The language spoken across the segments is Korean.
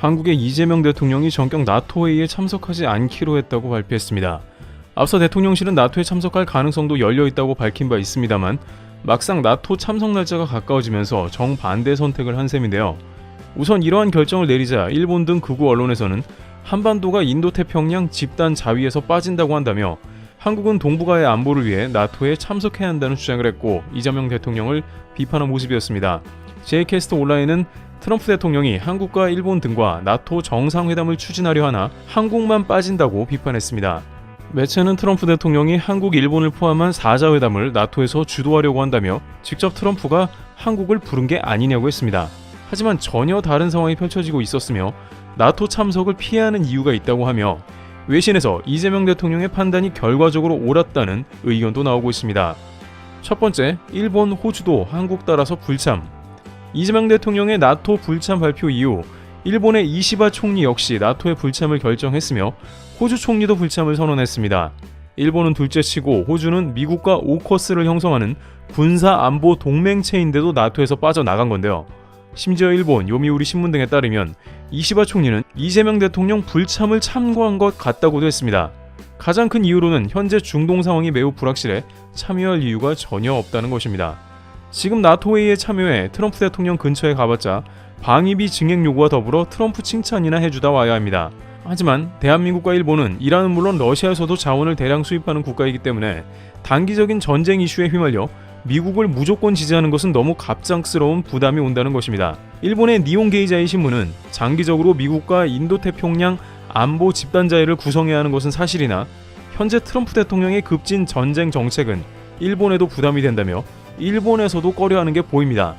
한국의 이재명 대통령이 전격 나토 회의에 참석하지 않기로 했다고 발표했습니다. 앞서 대통령실은 나토에 참석할 가능성도 열려있다고 밝힌 바 있습니다만 막상 나토 참석 날짜가 가까워지면서 정반대 선택을 한 셈인데요. 우선 이러한 결정을 내리자 일본 등 극우 언론에서는 한반도가 인도태평양 집단 자위에서 빠진다고 한다며 한국은 동북아의 안보를 위해 나토에 참석해야 한다는 주장을 했고 이재명 대통령을 비판한 모습이었습니다. 제이캐스트 온라인은 트럼프 대통령이 한국과 일본 등과 나토 정상회담을 추진하려 하나 한국만 빠진다고 비판했습니다. 매체는 트럼프 대통령이 한국, 일본을 포함한 4자회담을 나토에서 주도하려고 한다며 직접 트럼프가 한국을 부른 게 아니냐고 했습니다. 하지만 전혀 다른 상황이 펼쳐지고 있었으며 나토 참석을 피해야 하는 이유가 있다고 하며 외신에서 이재명 대통령의 판단이 결과적으로 옳았다는 의견도 나오고 있습니다. 첫 번째, 일본, 호주도 한국 따라서 불참. 이재명 대통령의 나토 불참 발표 이후 일본의 이시바 총리 역시 나토의 불참을 결정했으며 호주 총리도 불참을 선언했습니다. 일본은 둘째치고 호주는 미국과 오커스를 형성하는 군사안보 동맹체인데도 나토에서 빠져나간 건데요. 심지어 일본 요미우리 신문 등에 따르면 이시바 총리는 이재명 대통령 불참을 참고한 것 같다고도 했습니다. 가장 큰 이유로는 현재 중동 상황이 매우 불확실해 참여할 이유가 전혀 없다는 것입니다. 지금 나토 회의에 참여해 트럼프 대통령 근처에 가봤자 방위비 증액 요구와 더불어 트럼프 칭찬이나 해주다 와야 합니다. 하지만 대한민국과 일본은 이란은 물론 러시아에서도 자원을 대량 수입하는 국가이기 때문에 단기적인 전쟁 이슈에 휘말려 미국을 무조건 지지하는 것은 너무 갑작스러운 부담이 온다는 것입니다. 일본의 니혼 게이자이 신문은 장기적으로 미국과 인도태평양 안보 집단자위를 구성해야 하는 것은 사실이나 현재 트럼프 대통령의 급진 전쟁 정책은 일본에도 부담이 된다며 일본에서도 꺼려하는 게 보입니다.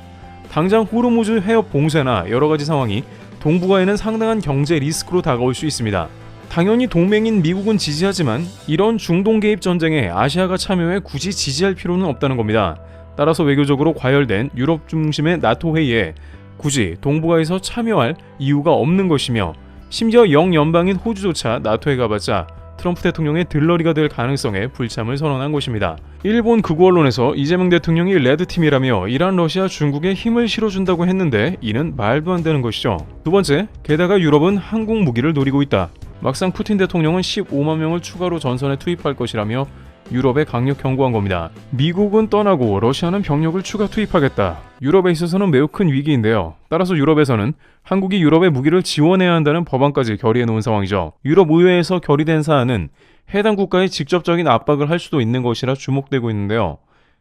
당장 호르무즈 해협 봉쇄나 여러가지 상황이 동북아에는 상당한 경제 리스크로 다가올 수 있습니다. 당연히 동맹인 미국은 지지하지만 이런 중동 개입 전쟁에 아시아가 참여해 굳이 지지할 필요는 없다는 겁니다. 따라서 외교적으로 과열된 유럽 중심의 나토 회의에 굳이 동북아에서 참여할 이유가 없는 것이며 심지어 영연방인 호주조차 나토에 가봤자 트럼프 대통령의 들러리가 될 가능성에 불참을 선언한 것입니다. 일본 극우 언론에서 이재명 대통령이 레드팀이라며 이란, 러시아, 중국에 힘을 실어준다고 했는데 이는 말도 안 되는 것이죠. 두 번째, 게다가 유럽은 한국 무기를 노리고 있다. 막상 푸틴 대통령은 15만 명을 추가로 전선에 투입할 것이라며 유럽에 강력 경고한 겁니다. 미국은 떠나고 러시아는 병력을 추가 투입하겠다. 유럽에 있어서는 매우 큰 위기인데요. 따라서 유럽에서는 한국이 유럽에 무기를 지원해야 한다는 법안까지 결의해 놓은 상황이죠. 유럽 의회에서 결의된 사안은 해당 국가에 직접적인 압박을 할 수도 있는 것이라 주목되고 있는데요.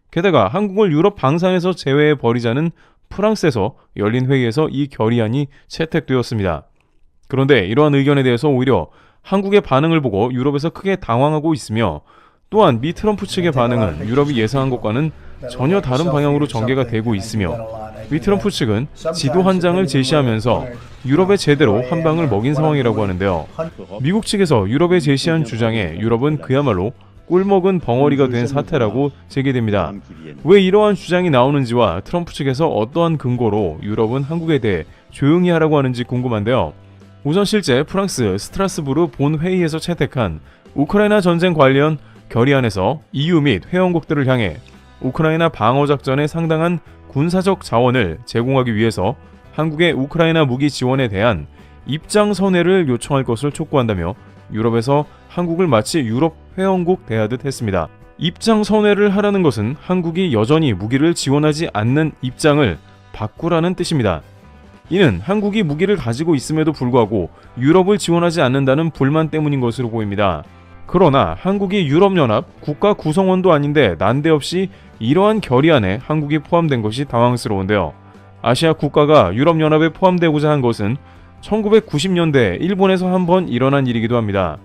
게다가 한국을 유럽 방상에서 제외해 버리자는 프랑스에서 열린 회의에서 이 결의안이 채택되었습니다. 그런데 이러한 의견에 대해서 오히려 한국의 반응을 보고 유럽에서 크게 당황하고 있으며 또한 미 트럼프 측의 반응은 유럽이 예상한 것과는 전혀 다른 방향으로 전개가 되고 있으며 미 트럼프 측은 지도 한 장을 제시하면서 유럽에 제대로 한 방을 먹인 상황이라고 하는데요. 미국 측에서 유럽에 제시한 주장에 유럽은 그야말로 꿀먹은 벙어리가 된 사태라고 제기됩니다. 왜 이러한 주장이 나오는지와 트럼프 측에서 어떠한 근거로 유럽은 한국에 대해 조용히 하라고 하는지 궁금한데요. 우선 실제 프랑스 스트라스부르 본회의에서 채택한 우크라이나 전쟁 관련 결의안에서 EU 및 회원국들을 향해 우크라이나 방어작전에 상당한 군사적 자원을 제공하기 위해서 한국의 우크라이나 무기 지원에 대한 입장 선회를 요청할 것을 촉구한다며 유럽에서 한국을 마치 유럽 회원국 대하듯 했습니다. 입장 선회를 하라는 것은 한국이 여전히 무기를 지원하지 않는 입장을 바꾸라는 뜻입니다. 이는 한국이 무기를 가지고 있음에도 불구하고 유럽을 지원하지 않는다는 불만 때문인 것으로 보입니다. 그러나 한국이 유럽연합 국가 구성원도 아닌데 난데없이 이러한 결의안에 한국이 포함된 것이 당황스러운데요. 아시아 국가가 유럽연합에 포함되고자 한 것은 1990년대 일본에서 한번 일어난 일이기도 합니다.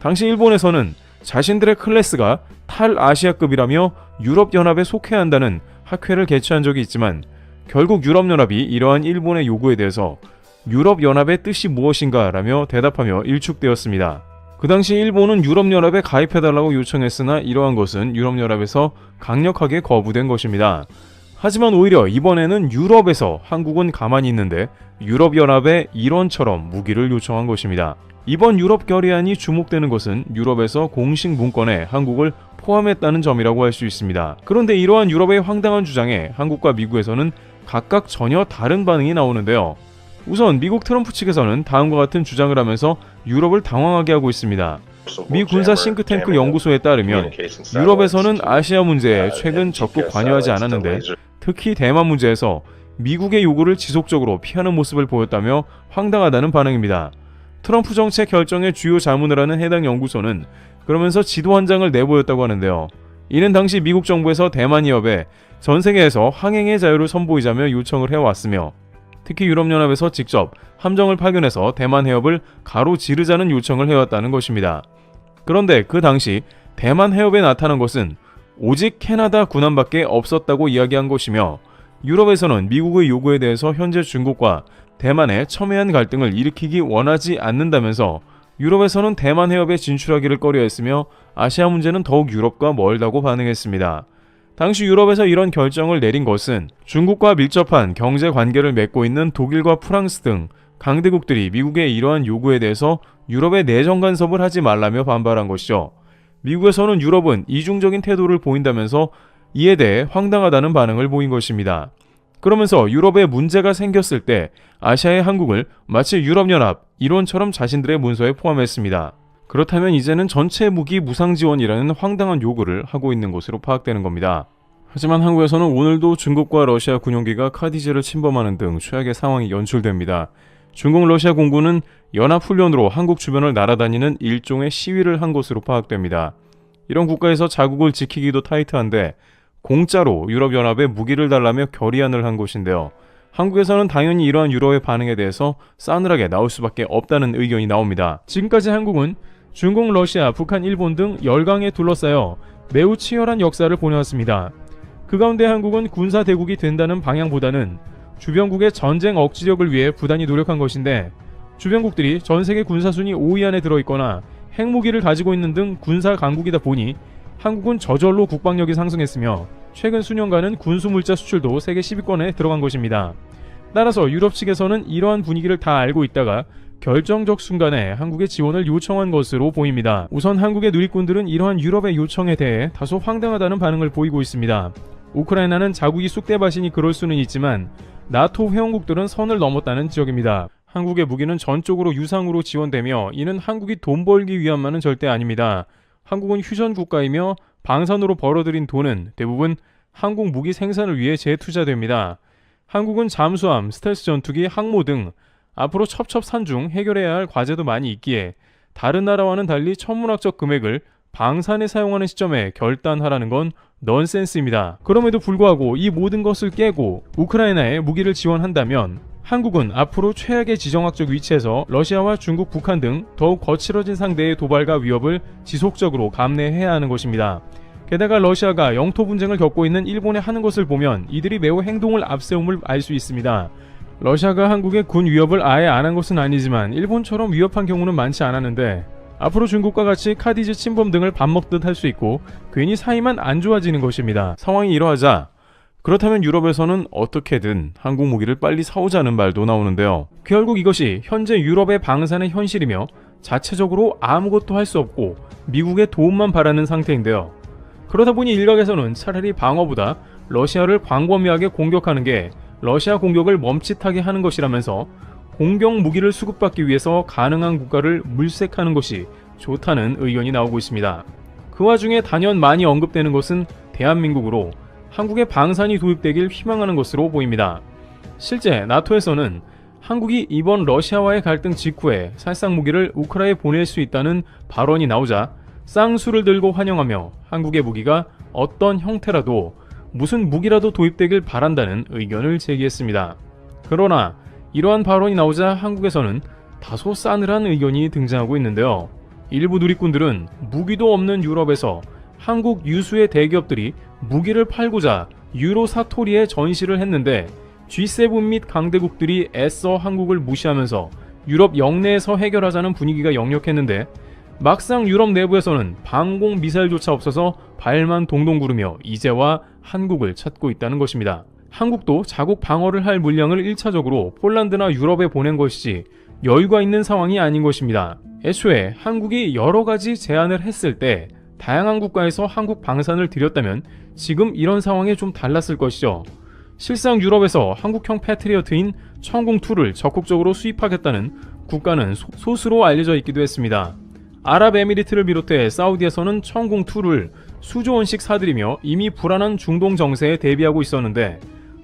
당시 일본에서는 자신들의 클래스가 탈아시아급이라며 유럽연합에 속해야 한다는 학회를 개최한 적이 있지만 결국 유럽연합이 이러한 일본의 요구에 대해서 유럽연합의 뜻이 무엇인가 라며 대답하며 일축되었습니다. 그 당시 일본은 유럽연합에 가입해달라고 요청했으나 이러한 것은 유럽연합에서 강력하게 거부된 것입니다. 하지만 오히려 이번에는 유럽에서 한국은 가만히 있는데 유럽연합에 일원처럼 무기를 요청한 것입니다. 이번 유럽 결의안이 주목되는 것은 유럽에서 공식 문건에 한국을 포함했다는 점이라고 할 수 있습니다. 그런데 이러한 유럽의 황당한 주장에 한국과 미국에서는 각각 전혀 다른 반응이 나오는데요. 우선 미국 트럼프 측에서는 다음과 같은 주장을 하면서 유럽을 당황하게 하고 있습니다. 미 군사 싱크탱크 연구소에 따르면 유럽에서는 아시아 문제에 최근 적극 관여하지 않았는데 특히 대만 문제에서 미국의 요구를 지속적으로 피하는 모습을 보였다며 황당하다는 반응입니다. 트럼프 정책 결정의 주요 자문을 하는 해당 연구소는 그러면서 지도 한 장을 내보였다고 하는데요. 이는 당시 미국 정부에서 대만 해협에 전 세계에서 항행의 자유를 선보이자며 요청을 해왔으며 특히 유럽연합에서 직접 함정을 파견해서 대만 해협을 가로지르자는 요청을 해왔다는 것입니다. 그런데 그 당시 대만 해협에 나타난 것은 오직 캐나다 군함밖에 없었다고 이야기한 것이며 유럽에서는 미국의 요구에 대해서 현재 중국과 대만의 첨예한 갈등을 일으키기 원하지 않는다면서 유럽에서는 대만 해협에 진출하기를 꺼려했으며 아시아 문제는 더욱 유럽과 멀다고 반응했습니다. 당시 유럽에서 이런 결정을 내린 것은 중국과 밀접한 경제 관계를 맺고 있는 독일과 프랑스 등 강대국들이 미국의 이러한 요구에 대해서 유럽에 내정 간섭을 하지 말라며 반발한 것이죠. 미국에서는 유럽은 이중적인 태도를 보인다면서 이에 대해 황당하다는 반응을 보인 것입니다. 그러면서 유럽에 문제가 생겼을 때 아시아의 한국을 마치 유럽연합 일원처럼 자신들의 문서에 포함했습니다. 그렇다면 이제는 전체 무기 무상 지원이라는 황당한 요구를 하고 있는 것으로 파악되는 겁니다. 하지만 한국에서는 오늘도 중국과 러시아 군용기가 카디지를 침범하는 등 최악의 상황이 연출됩니다. 중국 러시아 공군은 연합훈련으로 한국 주변을 날아다니는 일종의 시위를 한 것으로 파악됩니다. 이런 국가에서 자국을 지키기도 타이트한데 공짜로 유럽연합에 무기를 달라며 결의안을 한 것인데요. 한국에서는 당연히 이러한 유럽의 반응에 대해서 싸늘하게 나올 수밖에 없다는 의견이 나옵니다. 지금까지 한국은 중국, 러시아, 북한, 일본 등 열강에 둘러싸여 매우 치열한 역사를 보내왔습니다. 그 가운데 한국은 군사 대국이 된다는 방향보다는 주변국의 전쟁 억지력을 위해 부단히 노력한 것인데 주변국들이 전세계 군사순위 5위 안에 들어있거나 핵무기를 가지고 있는 등 군사 강국이다 보니 한국은 저절로 국방력이 상승했으며 최근 수년간은 군수물자 수출도 세계 10위권에 들어간 것입니다. 따라서 유럽 측에서는 이러한 분위기를 다 알고 있다가 결정적 순간에 한국의 지원을 요청한 것으로 보입니다. 우선 한국의 누리꾼들은 이러한 유럽의 요청에 대해 다소 황당하다는 반응을 보이고 있습니다. 우크라이나는 자국이 쑥대밭이니 그럴 수는 있지만 나토 회원국들은 선을 넘었다는 지적입니다. 한국의 무기는 전적으로 유상으로 지원되며 이는 한국이 돈 벌기 위함만은 절대 아닙니다. 한국은 휴전 국가이며 방산으로 벌어들인 돈은 대부분 한국 무기 생산을 위해 재투자됩니다. 한국은 잠수함, 스텔스 전투기, 항모 등 앞으로 첩첩산중 해결해야 할 과제도 많이 있기에 다른 나라와는 달리 천문학적 금액을 방산에 사용하는 시점에 결단하라는 건 넌센스입니다. 그럼에도 불구하고 이 모든 것을 깨고 우크라이나에 무기를 지원한다면 한국은 앞으로 최악의 지정학적 위치에서 러시아와 중국, 북한 등 더욱 거칠어진 상대의 도발과 위협을 지속적으로 감내해야 하는 것입니다. 게다가 러시아가 영토 분쟁을 겪고 있는 일본에 하는 것을 보면 이들이 매우 행동을 앞세움을 알 수 있습니다. 러시아가 한국의 군 위협을 아예 안 한 것은 아니지만 일본처럼 위협한 경우는 많지 않았는데 앞으로 중국과 같이 카디즈 침범 등을 밥 먹듯 할 수 있고 괜히 사이만 안 좋아지는 것입니다. 상황이 이러하자 그렇다면 유럽에서는 어떻게든 한국 무기를 빨리 사오자는 말도 나오는데요. 결국 이것이 현재 유럽의 방산의 현실이며 자체적으로 아무것도 할 수 없고 미국의 도움만 바라는 상태인데요. 그러다 보니 일각에서는 차라리 방어보다 러시아를 광범위하게 공격하는 게 러시아 공격을 멈칫하게 하는 것이라면서 공격 무기를 수급받기 위해서 가능한 국가를 물색하는 것이 좋다는 의견이 나오고 있습니다. 그 와중에 단연 많이 언급되는 것은 대한민국으로 한국의 방산이 도입되길 희망하는 것으로 보입니다. 실제 나토에서는 한국이 이번 러시아와의 갈등 직후에 살상 무기를 우크라이나에 보낼 수 있다는 발언이 나오자 쌍수를 들고 환영하며 한국의 무기가 어떤 형태라도 무슨 무기라도 도입되길 바란다는 의견을 제기했습니다. 그러나 이러한 발언이 나오자 한국에서는 다소 싸늘한 의견이 등장하고 있는데요. 일부 누리꾼들은 무기도 없는 유럽에서 한국 유수의 대기업들이 무기를 팔고자 유로 사토리에 전시를 했는데 G7 및 강대국들이 애써 한국을 무시하면서 유럽 영내에서 해결하자는 분위기가 역력했는데 막상 유럽 내부에서는 방공 미사일조차 없어서 발만 동동 구르며 이제와 한국을 찾고 있다는 것입니다. 한국도 자국 방어를 할 물량을 1차적으로 폴란드나 유럽에 보낸 것이지 여유가 있는 상황이 아닌 것입니다. 애초에 한국이 여러 가지 제안을 했을 때 다양한 국가에서 한국 방산을 들였다면 지금 이런 상황에 좀 달랐을 것이죠. 실상 유럽에서 한국형 패트리어트인 천궁2를 적극적으로 수입하겠다는 국가는 소수로 알려져 있기도 했습니다. 아랍에미리트를 비롯해 사우디에서는 천궁2를 수조 원씩 사들이며 이미 불안한 중동 정세에 대비하고 있었는데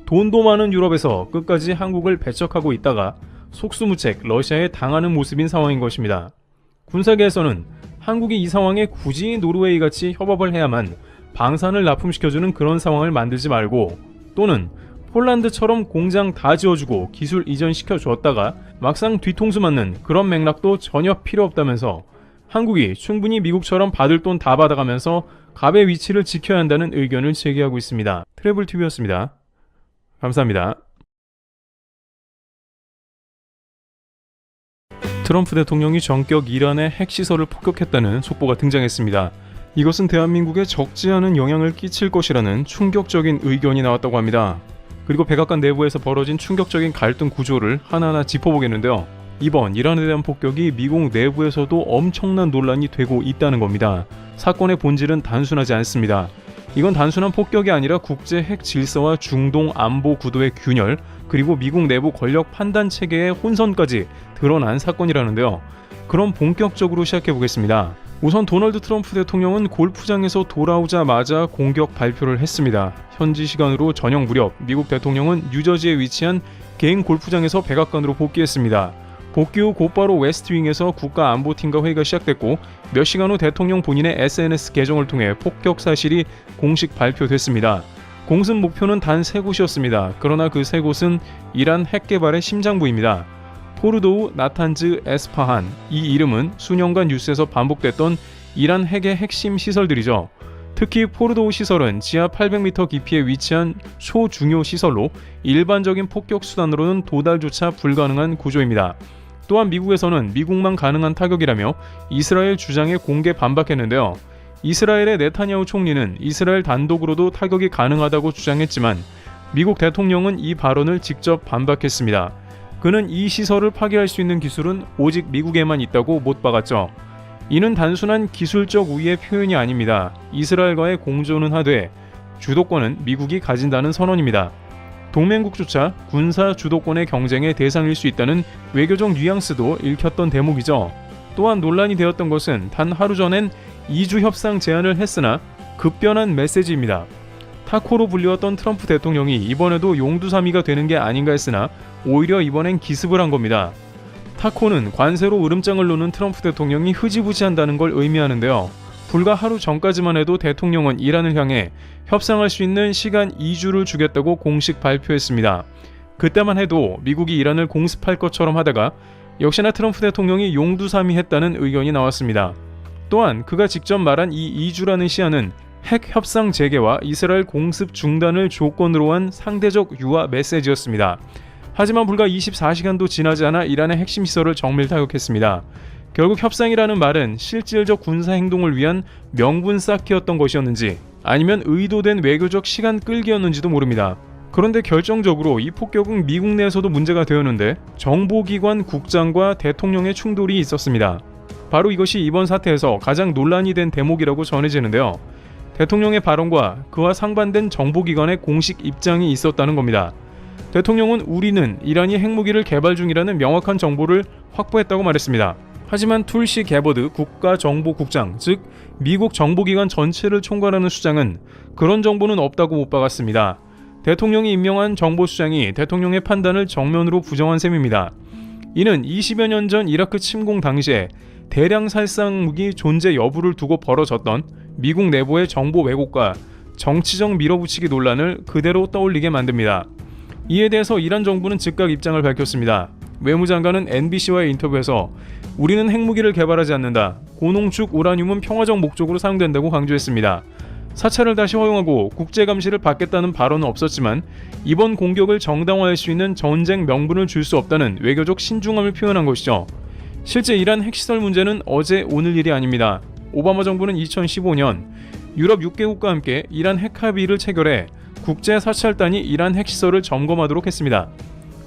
돈도 많은 유럽에서 끝까지 한국을 배척하고 있다가 속수무책 러시아에 당하는 모습인 상황인 것입니다. 군사계에서는 한국이 이 상황에 굳이 노르웨이같이 협업을 해야만 방산을 납품시켜주는 그런 상황을 만들지 말고 또는 폴란드처럼 공장 다 지어주고 기술 이전시켜 주었다가 막상 뒤통수 맞는 그런 맥락도 전혀 필요 없다면서 한국이 충분히 미국처럼 받을 돈 다 받아가면서 갑의 위치를 지켜야 한다는 의견을 제기하고 있습니다. 트래블TV였습니다. 감사합니다. 트럼프 대통령이 전격 이란의 핵시설을 폭격했다는 속보가 등장했습니다. 이것은 대한민국에 적지 않은 영향을 끼칠 것이라는 충격적인 의견이 나왔다고 합니다. 그리고 백악관 내부에서 벌어진 충격적인 갈등 구조를 하나하나 짚어보겠는데요. 이번 이란에 대한 폭격이 미국 내부에서도 엄청난 논란이 되고 있다는 겁니다. 사건의 본질은 단순하지 않습니다. 이건 단순한 폭격이 아니라 국제 핵 질서와 중동 안보 구도의 균열, 그리고 미국 내부 권력 판단 체계의 혼선까지 드러난 사건이라는데요. 그럼 본격적으로 시작해보겠습니다. 우선 도널드 트럼프 대통령은 골프장에서 돌아오자마자 공격 발표를 했습니다. 현지 시간으로 저녁 무렵 미국 대통령은 뉴저지에 위치한 개인 골프장에서 백악관으로 복귀했습니다. 복귀 후 곧바로 웨스트윙에서 국가안보팀과 회의가 시작됐고 몇 시간 후 대통령 본인의 SNS 계정을 통해 폭격 사실이 공식 발표됐습니다. 공습 목표는 단 3곳이었습니다. 그러나 그 3곳은 이란 핵 개발의 심장부입니다. 포르도우, 나탄즈, 에스파한. 이 이름은 수년간 뉴스에서 반복됐던 이란 핵의 핵심 시설들이죠. 특히 포르도우 시설은 지하 800m 깊이에 위치한 초중요 시설로 일반적인 폭격 수단으로는 도달조차 불가능한 구조입니다. 또한 미국에서는 미국만 가능한 타격이라며 이스라엘 주장에 공개 반박했는데요. 이스라엘의 네타냐후 총리는 이스라엘 단독으로도 타격이 가능하다고 주장했지만 미국 대통령은 이 발언을 직접 반박했습니다. 그는 이 시설을 파괴할 수 있는 기술은 오직 미국에만 있다고 못 박았죠. 이는 단순한 기술적 우위의 표현이 아닙니다. 이스라엘과의 공조는 하되 주도권은 미국이 가진다는 선언입니다. 동맹국조차 군사 주도권의 경쟁의 대상일 수 있다는 외교적 뉘앙스도 읽혔던 대목이죠. 또한 논란이 되었던 것은 단 하루 전엔 2주 협상 제안을 했으나 급변한 메시지입니다. 타코로 불리웠던 트럼프 대통령이 이번에도 용두사미가 되는 게 아닌가 했으나 오히려 이번엔 기습을 한 겁니다. 타코는 관세로 으름장을 놓는 트럼프 대통령이 흐지부지한다는 걸 의미하는데요. 불과 하루 전까지만 해도 대통령은 이란을 향해 협상할 수 있는 시간 2주를 주겠다고 공식 발표했습니다. 그때만 해도 미국이 이란을 공습할 것처럼 하다가 역시나 트럼프 대통령이 용두사미했다는 의견이 나왔습니다. 또한 그가 직접 말한 이 2주라는 시한은 핵 협상 재개와 이스라엘 공습 중단을 조건으로 한 상대적 유화 메시지였습니다. 하지만 불과 24시간도 지나지 않아 이란의 핵심 시설을 정밀 타격했습니다. 결국 협상이라는 말은 실질적 군사 행동을 위한 명분 쌓기였던 것이었는지 아니면 의도된 외교적 시간 끌기였는지도 모릅니다. 그런데 결정적으로 이 폭격은 미국 내에서도 문제가 되었는데 정보기관 국장과 대통령의 충돌이 있었습니다. 바로 이것이 이번 사태에서 가장 논란이 된 대목이라고 전해지는데요. 대통령의 발언과 그와 상반된 정보기관의 공식 입장이 있었다는 겁니다. 대통령은 우리는 이란이 핵무기를 개발 중이라는 명확한 정보를 확보했다고 말했습니다. 하지만 툴시 게버드 국가정보국장, 즉 미국 정보기관 전체를 총괄하는 수장은 그런 정보는 없다고 못 박았습니다. 대통령이 임명한 정보수장이 대통령의 판단을 정면으로 부정한 셈입니다. 이는 20여 년 전 이라크 침공 당시에 대량 살상 무기 존재 여부를 두고 벌어졌던 미국 내부의 정보 왜곡과 정치적 밀어붙이기 논란을 그대로 떠올리게 만듭니다. 이에 대해서 이란 정부는 즉각 입장을 밝혔습니다. 외무장관은 NBC와의 인터뷰에서 우리는 핵무기를 개발하지 않는다. 고농축 우라늄은 평화적 목적으로 사용된다고 강조했습니다. 사찰을 다시 허용하고 국제감시를 받겠다는 발언은 없었지만 이번 공격을 정당화할 수 있는 전쟁 명분을 줄 수 없다는 외교적 신중함을 표현한 것이죠. 실제 이란 핵시설 문제는 어제 오늘 일이 아닙니다. 오바마 정부는 2015년 유럽 6개국과 함께 이란 핵합의를 체결해 국제 사찰단이 이란 핵시설을 점검하도록 했습니다.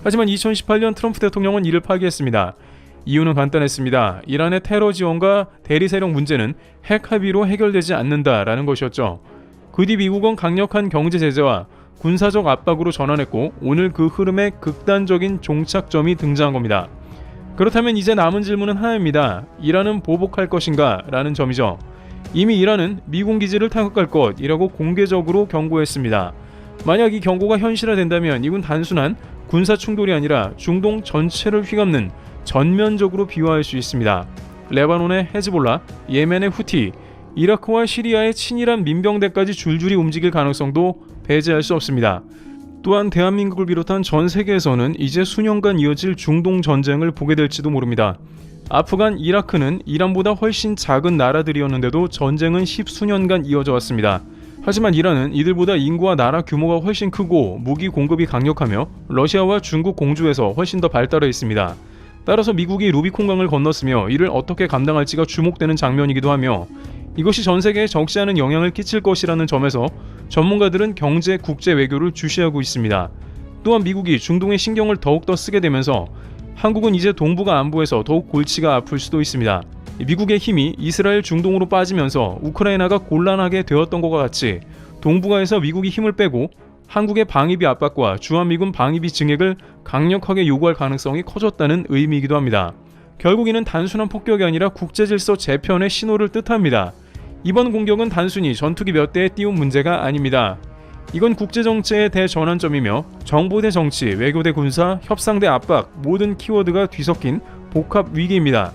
하지만 2018년 트럼프 대통령은 이를 파기했습니다. 이유는 간단했습니다. 이란의 테러 지원과 대리 세력 문제는 핵 합의로 해결되지 않는다라는 것이었죠. 그 뒤 미국은 강력한 경제 제재와 군사적 압박으로 전환했고 오늘 그 흐름에 극단적인 종착점이 등장한 겁니다. 그렇다면 이제 남은 질문은 하나입니다. 이란은 보복할 것인가? 라는 점이죠. 이미 이란은 미군 기지를 타격할 것이라고 공개적으로 경고했습니다. 만약 이 경고가 현실화된다면 이건 단순한 군사 충돌이 아니라 중동 전체를 휘감는 전면적으로 비화할 수 있습니다. 레바논의 헤즈볼라, 예멘의 후티, 이라크와 시리아의 친이란 민병대까지 줄줄이 움직일 가능성도 배제할 수 없습니다. 또한 대한민국을 비롯한 전 세계에서는 이제 수년간 이어질 중동 전쟁을 보게 될지도 모릅니다. 아프간, 이라크는 이란보다 훨씬 작은 나라들이었는데도 전쟁은 십수년간 이어져 왔습니다. 하지만 이란은 이들보다 인구와 나라 규모가 훨씬 크고 무기 공급이 강력하며 러시아와 중국 공주에서 훨씬 더 발달해 있습니다. 따라서 미국이 루비콘강을 건넜으며 이를 어떻게 감당할지가 주목되는 장면이기도 하며 이것이 전 세계에 적지 않은 영향을 끼칠 것이라는 점에서 전문가들은 경제, 국제 외교를 주시하고 있습니다. 또한 미국이 중동에 신경을 더욱더 쓰게 되면서 한국은 이제 동북아 안보에서 더욱 골치가 아플 수도 있습니다. 미국의 힘이 이스라엘 중동으로 빠지면서 우크라이나가 곤란하게 되었던 것과 같이 동북아에서 미국이 힘을 빼고 한국의 방위비 압박과 주한미군 방위비 증액을 강력하게 요구할 가능성이 커졌다는 의미이기도 합니다. 결국 이는 단순한 폭격이 아니라 국제질서 재편의 신호를 뜻합니다. 이번 공격은 단순히 전투기 몇 대에 띄운 문제가 아닙니다. 이건 국제정치의 대전환점이며 정보 대 정치, 외교 대 군사, 협상 대 압박 모든 키워드가 뒤섞인 복합 위기입니다.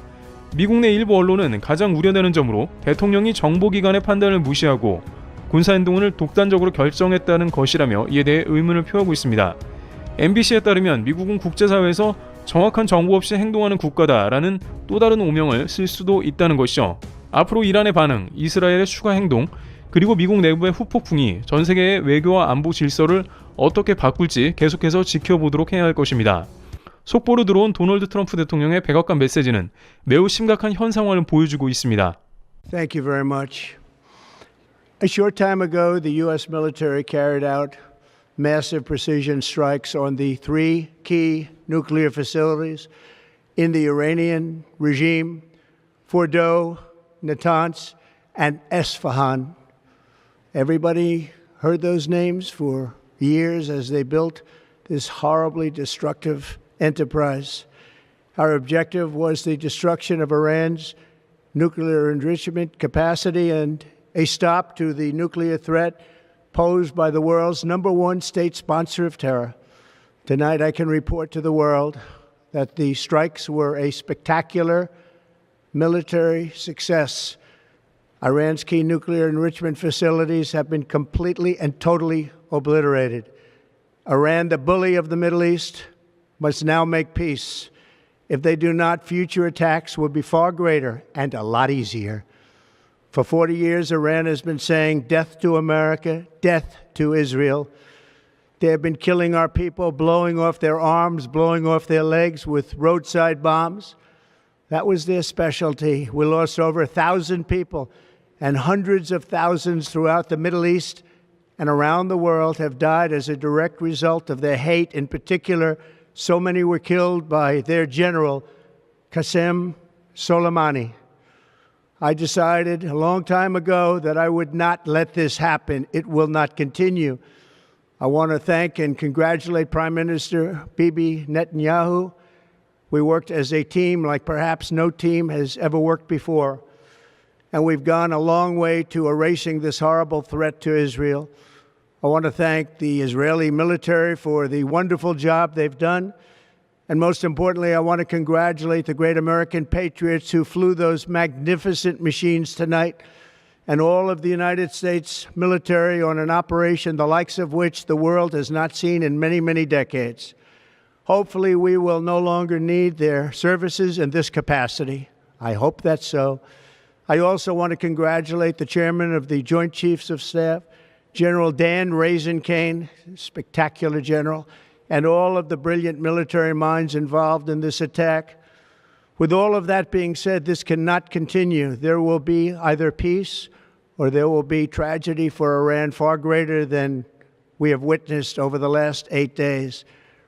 미국 내 일부 언론은 가장 우려되는 점으로 대통령이 정보기관의 판단을 무시하고 군사행동을 독단적으로 결정했다는 것이라며 이에 대해 의문을 표하고 있습니다. MBC에 따르면 미국은 국제사회에서 정확한 정보 없이 행동하는 국가다라는 또 다른 오명을 쓸 수도 있다는 것이죠. 앞으로 이란의 반응, 이스라엘의 추가 행동, 그리고 미국 내부의 후폭풍이 전 세계의 외교와 안보 질서를 어떻게 바꿀지 계속해서 지켜보도록 해야 할 것입니다. 속보로 들어온 도널드 트럼프 대통령의 백악관 메시지는 매우 심각한 현 상황을 보여주고 있습니다. Thank you very much. A short time ago, the U.S. military carried out massive precision strikes on the three key nuclear facilities in the Iranian regime, Fordow, Natanz, and Esfahan. Everybody heard those names for years as they built this horribly destructive enterprise. Our objective was the destruction of Iran's nuclear enrichment capacity and a stop to the nuclear threat posed by the world's #1 state sponsor of terror. Tonight I can report to the world that the strikes were a spectacular military success. Iran's key nuclear enrichment facilities have been completely and totally obliterated. Iran, the bully of the Middle East, must now make peace. If they do not, future attacks will be far greater and a lot easier. For 40 years, Iran has been saying death to America, death to Israel. They have been killing our people, blowing off their arms, blowing off their legs with roadside bombs. That was their specialty. We lost over 1,000 people, and hundreds of thousands throughout the Middle East and around the world have died as a direct result of their hate. In particular, so many were killed by their general, Qasem Soleimani. I decided a long time ago that I would not let this happen. It will not continue. I want to thank and congratulate Prime Minister Bibi Netanyahu. We worked as a team like perhaps no team has ever worked before. And we've gone a long way to erasing this horrible threat to Israel. I want to thank the Israeli military for the wonderful job they've done. And most importantly, I want to congratulate the great American patriots who flew those magnificent machines tonight, and all of the United States military on an operation the likes of which the world has not seen in many, many decades. Hopefully, we will no longer need their services in this capacity. I hope that's so. I also want to congratulate the chairman of the Joint Chiefs of Staff, General Dan Raisin-Kane, spectacular general, and all of the brilliant military minds involved in this attack. With all of that being said, this cannot continue. There will be either peace or there will be tragedy for Iran far greater than we have witnessed over the last 8 days.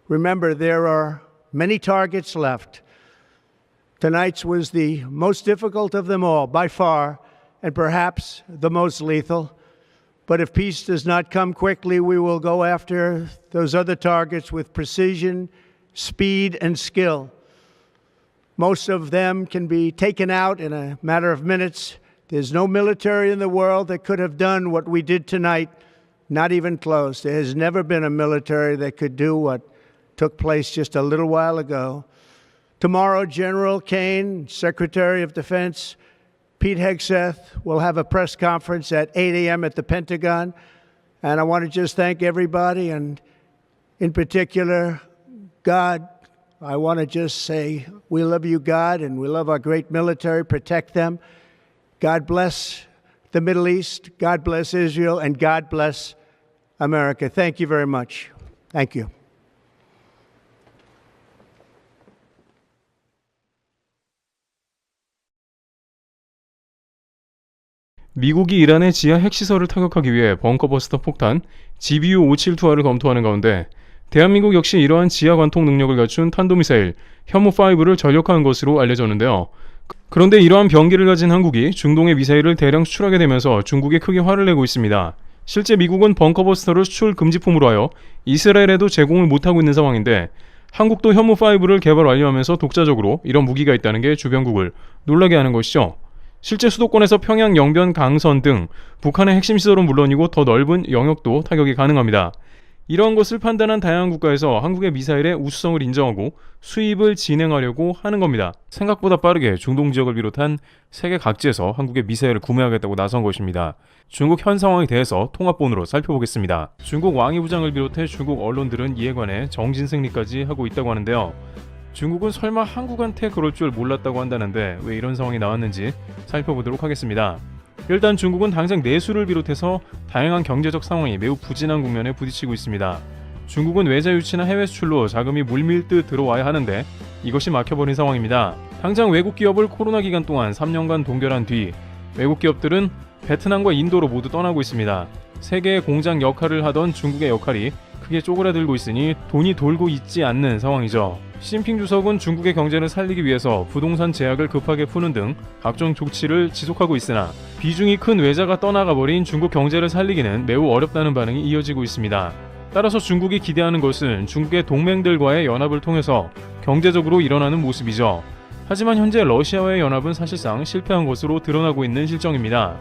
Remember, there are many targets left. Tonight's was the most difficult of them all, by far, and perhaps the most lethal. But if peace does not come quickly, we will go after those other targets with precision, speed, and skill. Most of them can be taken out in a matter of minutes. There's no military in the world that could have done what we did tonight, not even close. There has never been a military that could do what took place just a little while ago. Tomorrow, General Kane, Secretary of Defense, Pete Hegseth will have a press conference at 8 a.m. at the Pentagon. And I want to just thank everybody, and in particular, God. I want to just say, we love you, God, and we love our great military. Protect them. God bless the Middle East. God bless Israel. And God bless America. Thank you very much. Thank you. 미국이 이란의 지하 핵시설을 타격하기 위해 벙커버스터 폭탄 GBU-572R을 검토하는 가운데 대한민국 역시 이러한 지하 관통 능력을 갖춘 탄도미사일 현무5를 전력화한 것으로 알려졌는데요. 그런데 이러한 병기를 가진 한국이 중동에 미사일을 대량 수출하게 되면서 중국에 크게 화를 내고 있습니다. 실제 미국은 벙커버스터를 수출 금지품으로 하여 이스라엘에도 제공을 못하고 있는 상황인데 한국도 현무5를 개발 완료하면서 독자적으로 이런 무기가 있다는 게 주변국을 놀라게 하는 것이죠. 실제 수도권에서 평양 영변 강선 등 북한의 핵심 시설은 물론이고 더 넓은 영역도 타격이 가능합니다. 이러한 것을 판단한 다양한 국가에서 한국의 미사일의 우수성을 인정하고 수입을 진행하려고 하는 겁니다. 생각보다 빠르게 중동 지역을 비롯한 세계 각지에서 한국의 미사일을 구매하겠다고 나선 것입니다. 중국 현 상황에 대해서 통합본으로 살펴보겠습니다. 중국 왕이 부장을 비롯해 중국 언론들은 이에 관해 정진승리까지 하고 있다고 하는데요. 중국은 설마 한국한테 그럴 줄 몰랐다고 한다는데 왜 이런 상황이 나왔는지 살펴보도록 하겠습니다. 일단 중국은 당장 내수를 비롯해서 다양한 경제적 상황이 매우 부진한 국면에 부딪히고 있습니다. 중국은 외자 유치나 해외 수출로 자금이 물밀듯 들어와야 하는데 이것이 막혀버린 상황입니다. 당장 외국 기업을 코로나 기간 동안 3년간 동결한 뒤 외국 기업들은 베트남과 인도로 모두 떠나고 있습니다. 세계의 공장 역할을 하던 중국의 역할이 크게 쪼그라들고 있으니 돈이 돌고 있지 않는 상황이죠. 시진핑 주석은 중국의 경제를 살리기 위해서 부동산 제약을 급하게 푸는 등 각종 조치를 지속하고 있으나 비중이 큰 외자가 떠나가버린 중국 경제를 살리기는 매우 어렵다는 반응이 이어지고 있습니다. 따라서 중국이 기대하는 것은 중국의 동맹들과의 연합을 통해서 경제적으로 일어나는 모습이죠. 하지만 현재 러시아와의 연합은 사실상 실패한 것으로 드러나고 있는 실정입니다.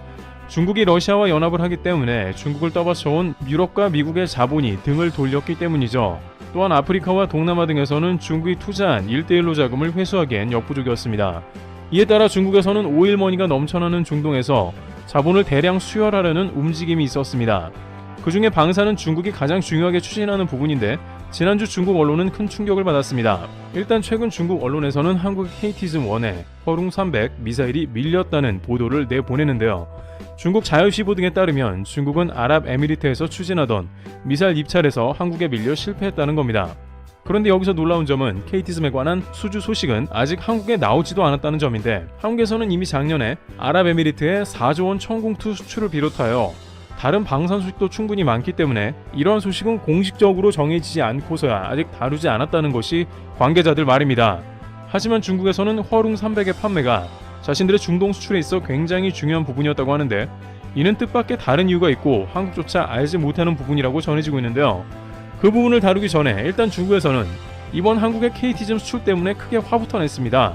중국이 러시아와 연합을 하기 때문에 중국을 떠받쳐온 유럽과 미국의 자본이 등을 돌렸기 때문이죠. 또한 아프리카와 동남아 등에서는 중국이 투자한 1대1로 자금을 회수하기엔 역부족이었습니다. 이에 따라 중국에서는 오일머니가 넘쳐나는 중동에서 자본을 대량 수혈하려는 움직임이 있었습니다. 그 중에 방사는 중국이 가장 중요하게 추진하는 부분인데 지난주 중국 언론은 큰 충격을 받았습니다. 일단 최근 중국 언론에서는 한국 KT즘-1에 허룽 300 미사일이 밀렸다는 보도를 내보내는데요. 중국 자유시보 등에 따르면 중국은 아랍에미리트에서 추진하던 미사일 입찰에서 한국에 밀려 실패했다는 겁니다. 그런데 여기서 놀라운 점은 KT즘에 관한 수주 소식은 아직 한국에 나오지도 않았다는 점인데, 한국에서는 이미 작년에 아랍에미리트의 4조 원 천공투 수출을 비롯하여 다른 방산 소식도 충분히 많기 때문에 이러한 소식은 공식적으로 정해지지 않고서야 아직 다루지 않았다는 것이 관계자들 말입니다. 하지만 중국에서는 허룽 300의 판매가 자신들의 중동 수출에 있어 굉장히 중요한 부분이었다고 하는데, 이는 뜻밖의 다른 이유가 있고 한국조차 알지 못하는 부분이라고 전해지고 있는데요. 그 부분을 다루기 전에 일단 중국에서는 이번 한국의 KT즘 수출 때문에 크게 화부터 냈습니다.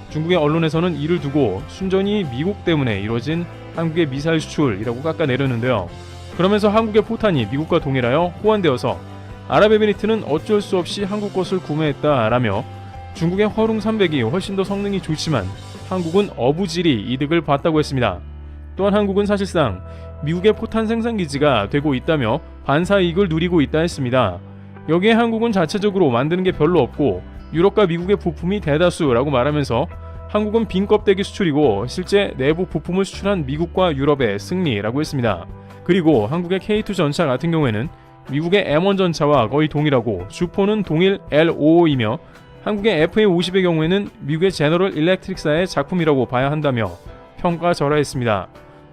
중국의 언론에서는 이를 두고 순전히 미국 때문에 이뤄진 한국의 미사일 수출이라고 깎아내렸는데요. 그러면서 한국의 포탄이 미국과 동일하여 호환되어서 아랍에미리트는 어쩔 수 없이 한국 것을 구매했다라며 중국의 허룽 300이 훨씬 더 성능이 좋지만 한국은 어부질이 이득을 봤다고 했습니다. 또한 한국은 사실상 미국의 포탄 생산기지가 되고 있다며 반사 이익을 누리고 있다 했습니다. 여기에 한국은 자체적으로 만드는 게 별로 없고 유럽과 미국의 부품이 대다수라고 말하면서 한국은 빈 껍데기 수출이고 실제 내부 부품을 수출한 미국과 유럽의 승리라고 했습니다. 그리고 한국의 K2 전차 같은 경우에는 미국의 M1 전차와 거의 동일하고 주포는 동일 L55이며 한국의 FA50의 경우에는 미국의 제너럴 일렉트릭사의 작품이라고 봐야 한다며 평가절하했습니다.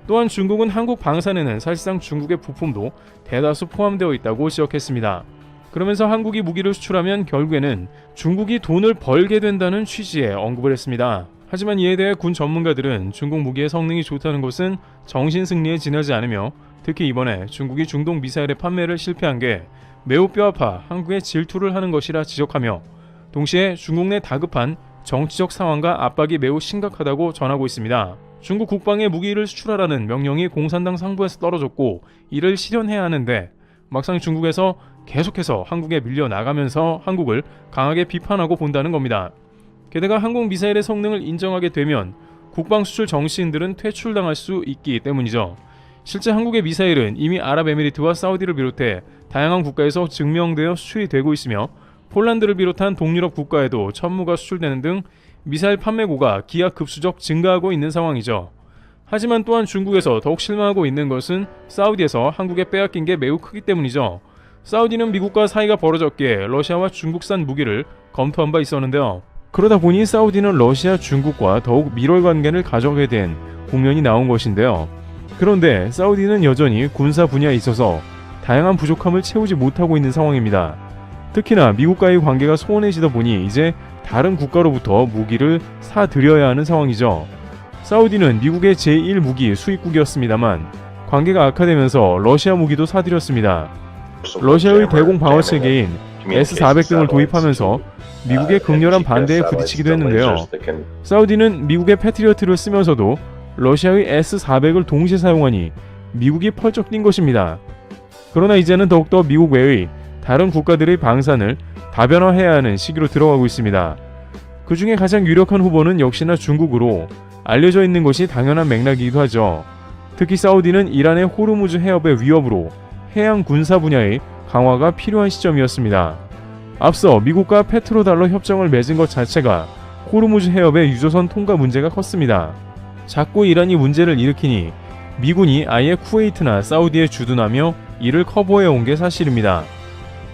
또한 중국은 한국 방산에는 사실상 중국의 부품도 대다수 포함되어 있다고 지적했습니다. 그러면서 한국이 무기를 수출하면 결국에는 중국이 돈을 벌게 된다는 취지의 언급을 했습니다. 하지만 이에 대해 군 전문가들은 중국 무기의 성능이 좋다는 것은 정신승리에 지나지 않으며 특히 이번에 중국이 중동 미사일의 판매를 실패한 게 매우 뼈아파 한국에 질투를 하는 것이라 지적하며 동시에 중국 내 다급한 정치적 상황과 압박이 매우 심각하다고 전하고 있습니다. 중국 국방에 무기를 수출하라는 명령이 공산당 상부에서 떨어졌고 이를 실현해야 하는데 막상 중국에서 계속해서 한국에 밀려나가면서 한국을 강하게 비판하고 본다는 겁니다. 게다가 항공미사일의 성능을 인정하게 되면 국방 수출 정치인들은 퇴출당할 수 있기 때문이죠. 실제 한국의 미사일은 이미 아랍에미리트와 사우디를 비롯해 다양한 국가에서 증명되어 수출이 되고 있으며 폴란드를 비롯한 동유럽 국가에도 천무가 수출되는 등 미사일 판매고가 기하급수적 증가하고 있는 상황이죠. 하지만 또한 중국에서 더욱 실망하고 있는 것은 사우디에서 한국에 빼앗긴 게 매우 크기 때문이죠. 사우디는 미국과 사이가 벌어졌기에 러시아와 중국산 무기를 검토한 바 있었는데요. 그러다 보니 사우디는 러시아, 중국과 더욱 밀월 관계를 가져가게 된 국면이 나온 것인데요. 그런데 사우디는 여전히 군사 분야에 있어서 다양한 부족함을 채우지 못하고 있는 상황입니다. 특히나 미국과의 관계가 소원해지다 보니 이제 다른 국가로부터 무기를 사들여야 하는 상황이죠. 사우디는 미국의 제1무기 수입국이었습니다만 관계가 악화되면서 러시아 무기도 사들였습니다. 러시아의 대공 방어 체계인 S-400 등을 도입하면서 미국의 극렬한 반대에 부딪히기도 했는데요. 사우디는 미국의 패트리어트를 쓰면서도 러시아의 S-400을 동시에 사용하니 미국이 펄쩍 뛴 것입니다. 그러나 이제는 더욱더 미국 외의 다른 국가들의 방산을 다변화해야 하는 시기로 들어가고 있습니다. 그 중에 가장 유력한 후보는 역시나 중국으로 알려져 있는 것이 당연한 맥락이기도 하죠. 특히 사우디는 이란의 호르무즈 해협의 위협으로 해양 군사 분야의 강화가 필요한 시점이었습니다. 앞서 미국과 페트로달러 협정을 맺은 것 자체가 호르무즈 해협의 유조선 통과 문제가 컸습니다. 자꾸 이란이 문제를 일으키니 미군이 아예 쿠웨이트나 사우디에 주둔하며 이를 커버해온 게 사실입니다.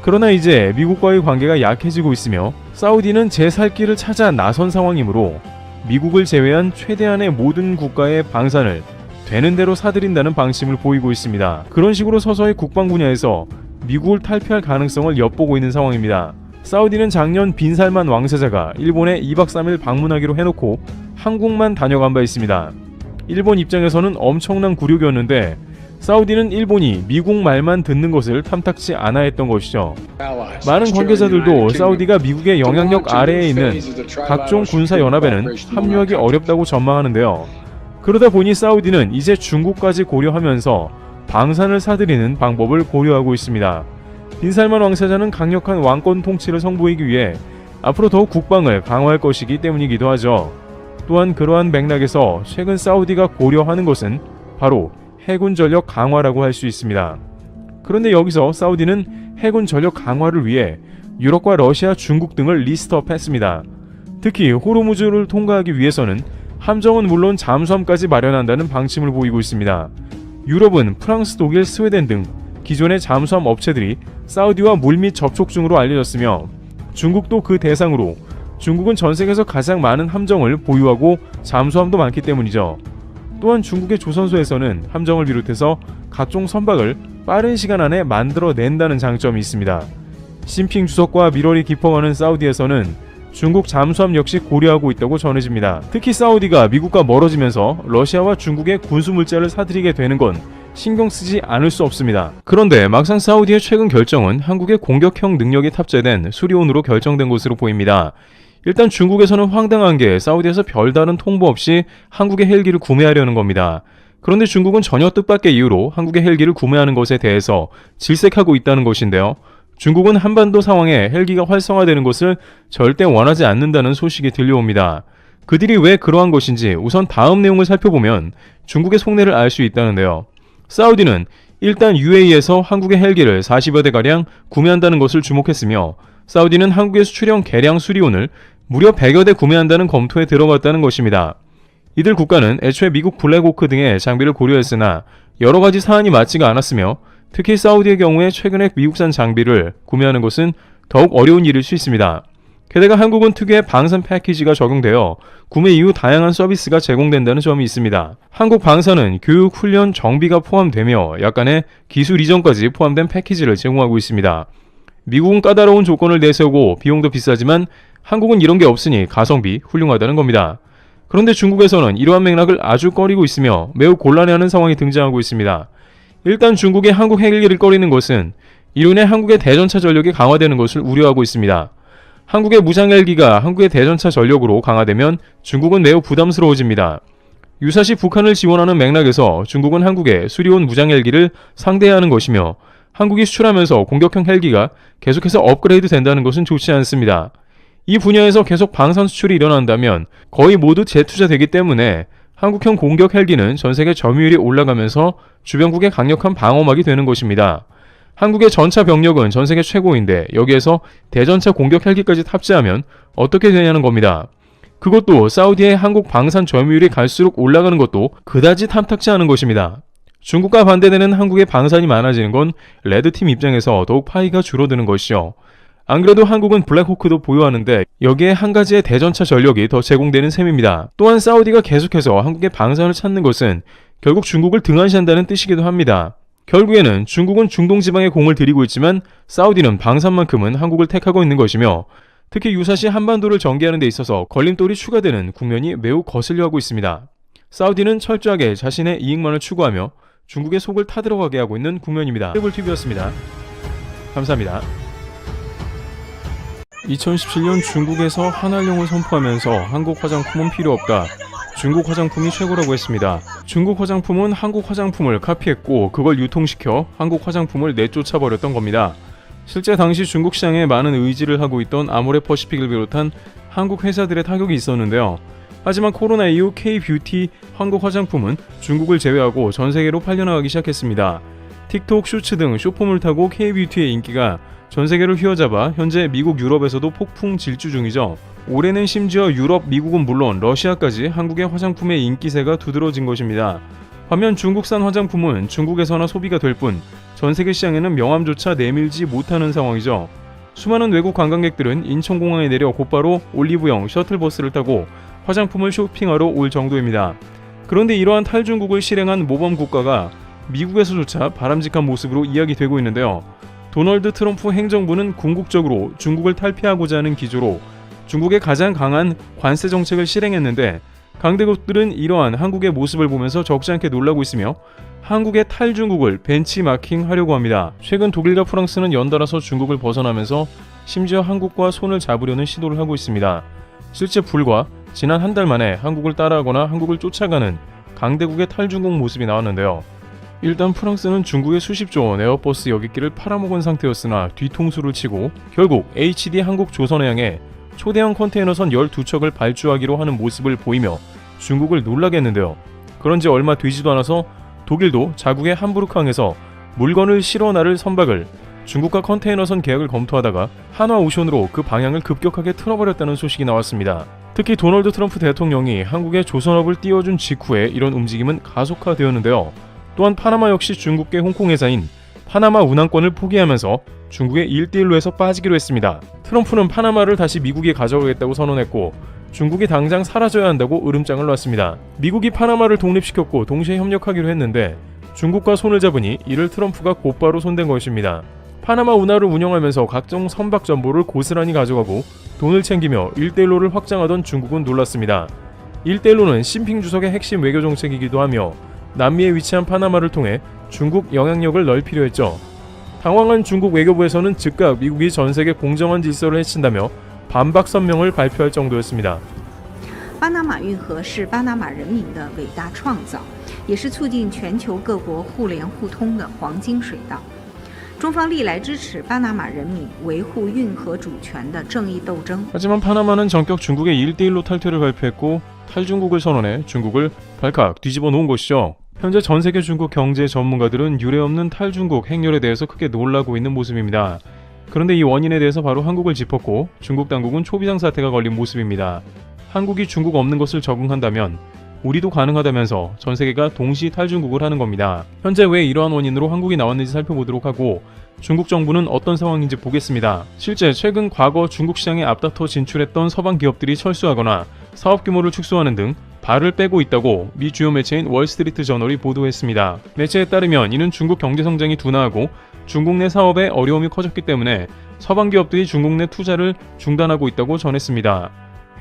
그러나 이제 미국과의 관계가 약해지고 있으며 사우디는 제 살길을 찾아 나선 상황이므로 미국을 제외한 최대한의 모든 국가의 방산을 되는 대로 사들인다는 방침을 보이고 있습니다. 그런 식으로 서서히 국방 분야에서 미국을 탈피할 가능성을 엿보고 있는 상황입니다. 사우디는 작년 빈살만 왕세자가 일본에 2박 3일 방문하기로 해놓고 한국만 다녀간 바 있습니다. 일본 입장에서는 엄청난 굴욕이었는데 사우디는 일본이 미국 말만 듣는 것을 탐탁치 않아 했던 것이죠. 많은 관계자들도 사우디가 미국의 영향력 아래에 있는 각종 군사연합에는 합류하기 어렵다고 전망하는데요. 그러다 보니 사우디는 이제 중국까지 고려하면서 방산을 사들이는 방법을 고려하고 있습니다. 빈살만 왕세자는 강력한 왕권 통치를 선보이기 위해 앞으로 더욱 국방을 강화할 것이기 때문이기도 하죠. 또한 그러한 맥락에서 최근 사우디가 고려하는 것은 바로 해군 전력 강화라고 할 수 있습니다. 그런데 여기서 사우디는 해군 전력 강화를 위해 유럽과 러시아, 중국 등을 리스트업했습니다. 특히 호르무즈를 통과하기 위해서는 함정은 물론 잠수함까지 마련한다는 방침을 보이고 있습니다. 유럽은 프랑스, 독일, 스웨덴 등 기존의 잠수함 업체들이 사우디와 물밑 접촉 중으로 알려졌으며 중국도 그 대상으로 중국은 전 세계에서 가장 많은 함정을 보유하고 잠수함도 많기 때문이죠. 또한 중국의 조선소에서는 함정을 비롯해서 각종 선박을 빠른 시간 안에 만들어낸다는 장점이 있습니다. 시진핑 주석과 밀월이 깊어가는 사우디에서는 중국 잠수함 역시 고려하고 있다고 전해집니다. 특히 사우디가 미국과 멀어지면서 러시아와 중국의 군수물자를 사들이게 되는 건 신경 쓰지 않을 수 없습니다. 그런데 막상 사우디의 최근 결정은 한국의 공격형 능력이 탑재된 수리온으로 결정된 것으로 보입니다. 일단 중국에서는 황당한 게 사우디에서 별다른 통보 없이 한국의 헬기를 구매하려는 겁니다. 그런데 중국은 전혀 뜻밖의 이유로 한국의 헬기를 구매하는 것에 대해서 질색하고 있다는 것인데요. 중국은 한반도 상황에 헬기가 활성화되는 것을 절대 원하지 않는다는 소식이 들려옵니다. 그들이 왜 그러한 것인지 우선 다음 내용을 살펴보면 중국의 속내를 알 수 있다는데요. 사우디는 일단 UAE에서 한국의 헬기를 40여 대가량 구매한다는 것을 주목했으며 사우디는 한국의 수출형 개량 수리온을 무려 100여 대 구매한다는 검토에 들어갔다는 것입니다. 이들 국가는 애초에 미국 블랙호크 등의 장비를 고려했으나 여러 가지 사안이 맞지가 않았으며 특히 사우디의 경우에 최근에 미국산 장비를 구매하는 것은 더욱 어려운 일일 수 있습니다. 게다가 한국은 특유의 방산 패키지가 적용되어 구매 이후 다양한 서비스가 제공된다는 점이 있습니다. 한국 방산은 교육, 훈련, 정비가 포함되며 약간의 기술 이전까지 포함된 패키지를 제공하고 있습니다. 미국은 까다로운 조건을 내세우고 비용도 비싸지만 한국은 이런 게 없으니 가성비 훌륭하다는 겁니다. 그런데 중국에서는 이러한 맥락을 아주 꺼리고 있으며 매우 곤란해하는 상황이 등장하고 있습니다. 일단 중국이 한국 헬기를 꺼리는 것은 이로 인해 한국의 대전차 전력이 강화되는 것을 우려하고 있습니다. 한국의 무장 헬기가 한국의 대전차 전력으로 강화되면 중국은 매우 부담스러워집니다. 유사시 북한을 지원하는 맥락에서 중국은 한국의 수리온 무장 헬기를 상대해야 하는 것이며 한국이 수출하면서 공격형 헬기가 계속해서 업그레이드 된다는 것은 좋지 않습니다. 이 분야에서 계속 방산 수출이 일어난다면 거의 모두 재투자되기 때문에 한국형 공격 헬기는 전세계 점유율이 올라가면서 주변국의 강력한 방어막이 되는 것입니다. 한국의 전차 병력은 전세계 최고인데 여기에서 대전차 공격 헬기까지 탑재하면 어떻게 되냐는 겁니다. 그것도 사우디의 한국 방산 점유율이 갈수록 올라가는 것도 그다지 탐탁지 않은 것입니다. 중국과 반대되는 한국의 방산이 많아지는 건 레드팀 입장에서 더욱 파이가 줄어드는 것이죠. 안 그래도 한국은 블랙호크도 보유하는데 여기에 한 가지의 대전차 전력이 더 제공되는 셈입니다. 또한 사우디가 계속해서 한국의 방산을 찾는 것은 결국 중국을 등한시한다는 뜻이기도 합니다. 결국에는 중국은 중동 지방에 공을 들이고 있지만 사우디는 방산만큼은 한국을 택하고 있는 것이며 특히 유사시 한반도를 전개하는 데 있어서 걸림돌이 추가되는 국면이 매우 거슬려하고 있습니다. 사우디는 철저하게 자신의 이익만을 추구하며 중국의 속을 타들어가게 하고 있는 국면입니다. TV였습니다. 감사합니다. 2017년 중국에서 한알용을 선포하면서 한국 화장품은 필요 없다. 중국 화장품이 최고라고 했습니다. 중국 화장품은 한국 화장품을 카피했고 그걸 유통시켜 한국 화장품을 내쫓아버렸던 겁니다. 실제 당시 중국 시장에 많은 의지를 하고 있던 아모레퍼시픽을 비롯한 한국 회사들의 타격이 있었는데요. 하지만 코로나 이후 K-뷰티 한국 화장품은 중국을 제외하고 전 세계로 팔려나가기 시작했습니다. 틱톡, 슈츠 등 쇼폼을 타고 K-뷰티의 인기가 전 세계를 휘어잡아 현재 미국, 유럽에서도 폭풍 질주 중이죠. 올해는 심지어 유럽, 미국은 물론 러시아까지 한국의 화장품의 인기세가 두드러진 것입니다. 반면 중국산 화장품은 중국에서나 소비가 될 뿐 전 세계 시장에는 명함조차 내밀지 못하는 상황이죠. 수많은 외국 관광객들은 인천공항에 내려 곧바로 올리브영 셔틀버스를 타고 화장품을 쇼핑하러 올 정도입니다. 그런데 이러한 탈중국을 실행한 모범 국가가 미국에서조차 바람직한 모습으로 이야기되고 있는데요. 도널드 트럼프 행정부는 궁극적으로 중국을 탈피하고자 하는 기조로 중국의 가장 강한 관세 정책을 실행했는데 강대국들은 이러한 한국의 모습을 보면서 적지 않게 놀라고 있으며 한국의 탈중국을 벤치마킹하려고 합니다. 최근 독일과 프랑스는 연달아서 중국을 벗어나면서 심지어 한국과 손을 잡으려는 시도를 하고 있습니다. 실제 불과 지난 한 달 만에 한국을 따라하거나 한국을 쫓아가는 강대국의 탈중국 모습이 나왔는데요. 일단 프랑스는 중국의 수십조 원 에어버스 여객기를 팔아먹은 상태였으나 뒤통수를 치고 결국 HD 한국조선해양에 초대형 컨테이너선 12척을 발주하기로 하는 모습을 보이며 중국을 놀라게 했는데요. 그런지 얼마 되지도 않아서 독일도 자국의 함부르크항에서 물건을 실어 나를 선박을 중국과 컨테이너선 계약을 검토하다가 한화오션으로 그 방향을 급격하게 틀어버렸다는 소식이 나왔습니다. 특히 도널드 트럼프 대통령이 한국에 조선업을 띄워준 직후에 이런 움직임은 가속화되었는데요. 또한 파나마 역시 중국계 홍콩 회사인 파나마 운항권을 포기하면서 중국의 1대1로에서 빠지기로 했습니다. 트럼프는 파나마를 다시 미국이 가져가겠다고 선언했고 중국이 당장 사라져야 한다고 으름장을 놨습니다. 미국이 파나마를 독립시켰고 동시에 협력하기로 했는데 중국과 손을 잡으니 이를 트럼프가 곧바로 손댄 것입니다. 파나마 운하를 운영하면서 각종 선박 정보를 고스란히 가져가고 돈을 챙기며 1대1로를 확장하던 중국은 놀랐습니다. 1대1로는 시진핑 주석의 핵심 외교 정책이기도 하며 남미에 위치한 파나마를 통해 중국 영향력을 넓히려 했죠. 당황한 중국 외교부에서는 즉각 미국이 전세계 공정한 질서를 해친다며 반박 성명을 발표할 정도였습니다. 巴拿马运河是巴拿马人民的伟大创造，也是促进全球各国互联互通的黄金水道。中方历来支持巴拿马人民维护运河主权的正义斗争。 하지만 파나마는 전격 중국의 1대1로 탈퇴를 발표했고 탈중국을 선언해 중국을 발칵 뒤집어 놓은 것이죠. 현재 전세계 중국 경제 전문가들은 유례없는 탈중국 행렬에 대해서 크게 놀라고 있는 모습입니다. 그런데 이 원인에 대해서 바로 한국을 짚었고 중국 당국은 초비상 사태가 걸린 모습입니다. 한국이 중국 없는 것을 적응한다면 우리도 가능하다면서 전세계가 동시 탈중국을 하는 겁니다. 현재 왜 이러한 원인으로 한국이 나왔는지 살펴보도록 하고 중국 정부는 어떤 상황인지 보겠습니다. 실제 최근 과거 중국 시장에 앞다퉈 진출했던 서방 기업들이 철수하거나 사업 규모를 축소하는 등 발을 빼고 있다고 미 주요 매체인 월스트리트 저널이 보도했습니다. 매체에 따르면 이는 중국 경제 성장이 둔화하고 중국 내 사업에 어려움이 커졌기 때문에 서방 기업들이 중국 내 투자를 중단하고 있다고 전했습니다.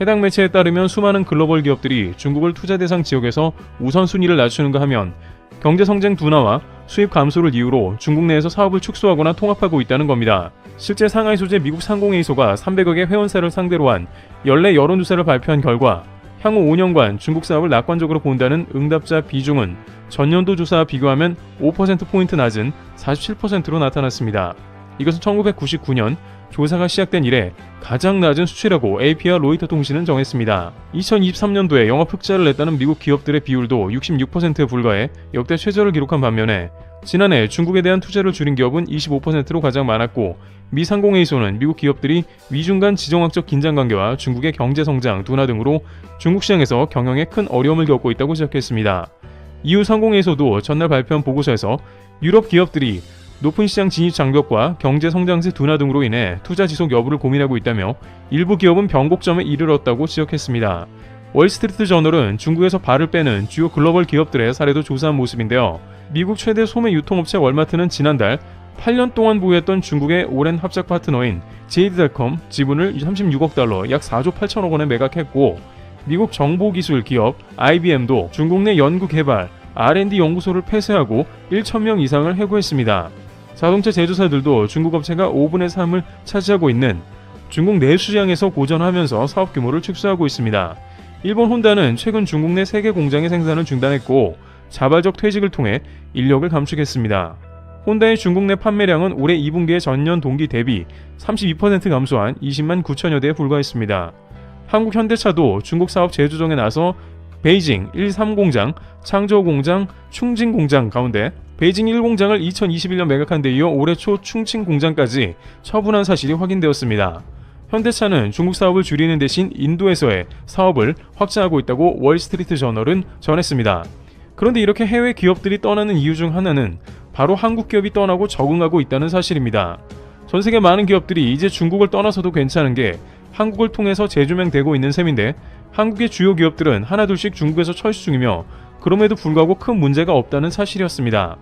해당 매체에 따르면 수많은 글로벌 기업들이 중국을 투자 대상 지역에서 우선순위를 낮추는가 하면 경제 성장 둔화와 수입 감소를 이유로 중국 내에서 사업을 축소하거나 통합하고 있다는 겁니다. 실제 상하이 소재 미국 상공회의소가 300억의 회원사를 상대로 한 연례 여론조사를 발표한 결과 향후 5년간 중국 사업을 낙관적으로 본다는 응답자 비중은 전년도 조사와 비교하면 5%포인트 낮은 47%로 나타났습니다. 이것은 1999년 조사가 시작된 이래 가장 낮은 수치라고 AP와 로이터 통신은 정했습니다. 2023년도에 영업 흑자를 냈다는 미국 기업들의 비율도 66%에 불과해 역대 최저를 기록한 반면에 지난해 중국에 대한 투자를 줄인 기업은 25%로 가장 많았고 미 상공회의소는 미국 기업들이 미중 간 지정학적 긴장관계와 중국의 경제성장 둔화 등으로 중국 시장에서 경영에 큰 어려움을 겪고 있다고 지적했습니다. 이후 상공회의소도 전날 발표한 보고서에서 유럽 기업들이 높은 시장 진입 장벽과 경제 성장세 둔화 등으로 인해 투자 지속 여부를 고민하고 있다며 일부 기업은 변곡점에 이르렀다고 지적했습니다. 월스트리트 저널은 중국에서 발을 빼는 주요 글로벌 기업들의 사례도 조사한 모습인데요. 미국 최대 소매 유통업체 월마트는 지난달 8년 동안 보유했던 중국의 오랜 합작 파트너인 JD.com 지분을 36억 달러 약 4조 8천억 원에 매각했고 미국 정보기술 기업 IBM도 중국 내 연구개발 R&D 연구소를 폐쇄하고 1,000명 이상을 해고했습니다. 자동차 제조사들도 중국 업체가 5분의 3을 차지하고 있는 중국 내수시장에서 고전하면서 사업 규모를 축소하고 있습니다. 일본 혼다는 최근 중국 내 3개 공장의 생산을 중단했고 자발적 퇴직을 통해 인력을 감축했습니다. 혼다의 중국 내 판매량은 올해 2분기의 전년 동기 대비 32% 감소한 20만 9천여 대에 불과했습니다. 한국 현대차도 중국 사업 재조정에 나서 베이징 1-3공장, 창저우 공장, 충칭 공장 가운데 베이징 1공장을 2021년 매각한 데 이어 올해 초 충칭 공장까지 처분한 사실이 확인되었습니다. 현대차는 중국 사업을 줄이는 대신 인도에서의 사업을 확장하고 있다고 월스트리트 저널은 전했습니다. 그런데 이렇게 해외 기업들이 떠나는 이유 중 하나는 바로 한국 기업이 떠나고 적응하고 있다는 사실입니다. 전 세계 많은 기업들이 이제 중국을 떠나서도 괜찮은 게 한국을 통해서 재조명되고 있는 셈인데 한국의 주요 기업들은 하나둘씩 중국에서 철수 중이며 그럼에도 불구하고 큰 문제가 없다는 사실이었습니다.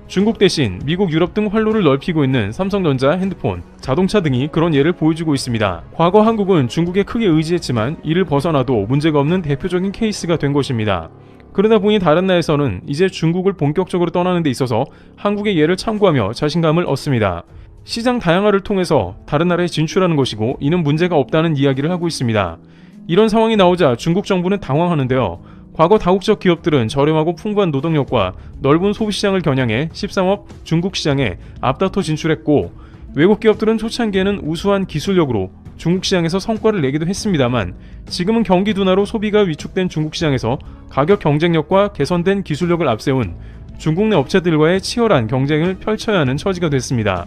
중국 대신 미국, 유럽 등 활로를 넓히고 있는 삼성전자, 핸드폰, 자동차 등이 그런 예를 보여주고 있습니다. 과거 한국은 중국에 크게 의지했지만 이를 벗어나도 문제가 없는 대표적인 케이스가 된 것입니다. 그러다 보니 다른 나라에서는 이제 중국을 본격적으로 떠나는 데 있어서 한국의 예를 참고하며 자신감을 얻습니다. 시장 다양화를 통해서 다른 나라에 진출하는 것이고 이는 문제가 없다는 이야기를 하고 있습니다. 이런 상황이 나오자 중국 정부는 당황하는데요. 과거 다국적 기업들은 저렴하고 풍부한 노동력과 넓은 소비시장을 겨냥해 13업 중국 시장에 앞다퉈 진출했고 외국 기업들은 초창기에는 우수한 기술력으로 중국 시장에서 성과를 내기도 했습니다만 지금은 경기 둔화로 소비가 위축된 중국 시장에서 가격 경쟁력과 개선된 기술력을 앞세운 중국 내 업체들과의 치열한 경쟁을 펼쳐야 하는 처지가 됐습니다.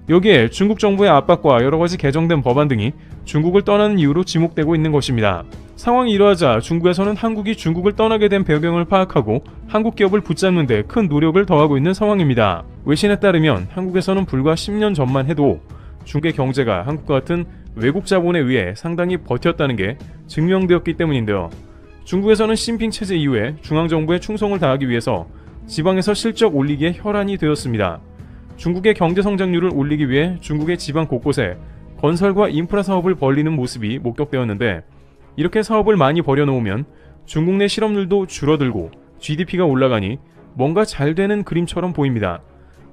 여기에 중국 정부의 압박과 여러가지 개정된 법안 등이 중국을 떠나는 이유로 지목되고 있는 것입니다. 상황이 이러하자 중국에서는 한국이 중국을 떠나게 된 배경을 파악하고 한국 기업을 붙잡는 데 큰 노력을 더하고 있는 상황입니다. 외신에 따르면 한국에서는 불과 10년 전만 해도 중국의 경제가 한국과 같은 외국 자본에 의해 상당히 버텼다는 게 증명되었기 때문인데요. 중국에서는 시진핑 체제 이후에 중앙정부에 충성을 다하기 위해서 지방에서 실적 올리기에 혈안이 되었습니다. 중국의 경제 성장률을 올리기 위해 중국의 지방 곳곳에 건설과 인프라 사업을 벌리는 모습이 목격되었는데, 이렇게 사업을 많이 벌여놓으면 중국 내 실업률도 줄어들고 GDP가 올라가니 뭔가 잘 되는 그림처럼 보입니다.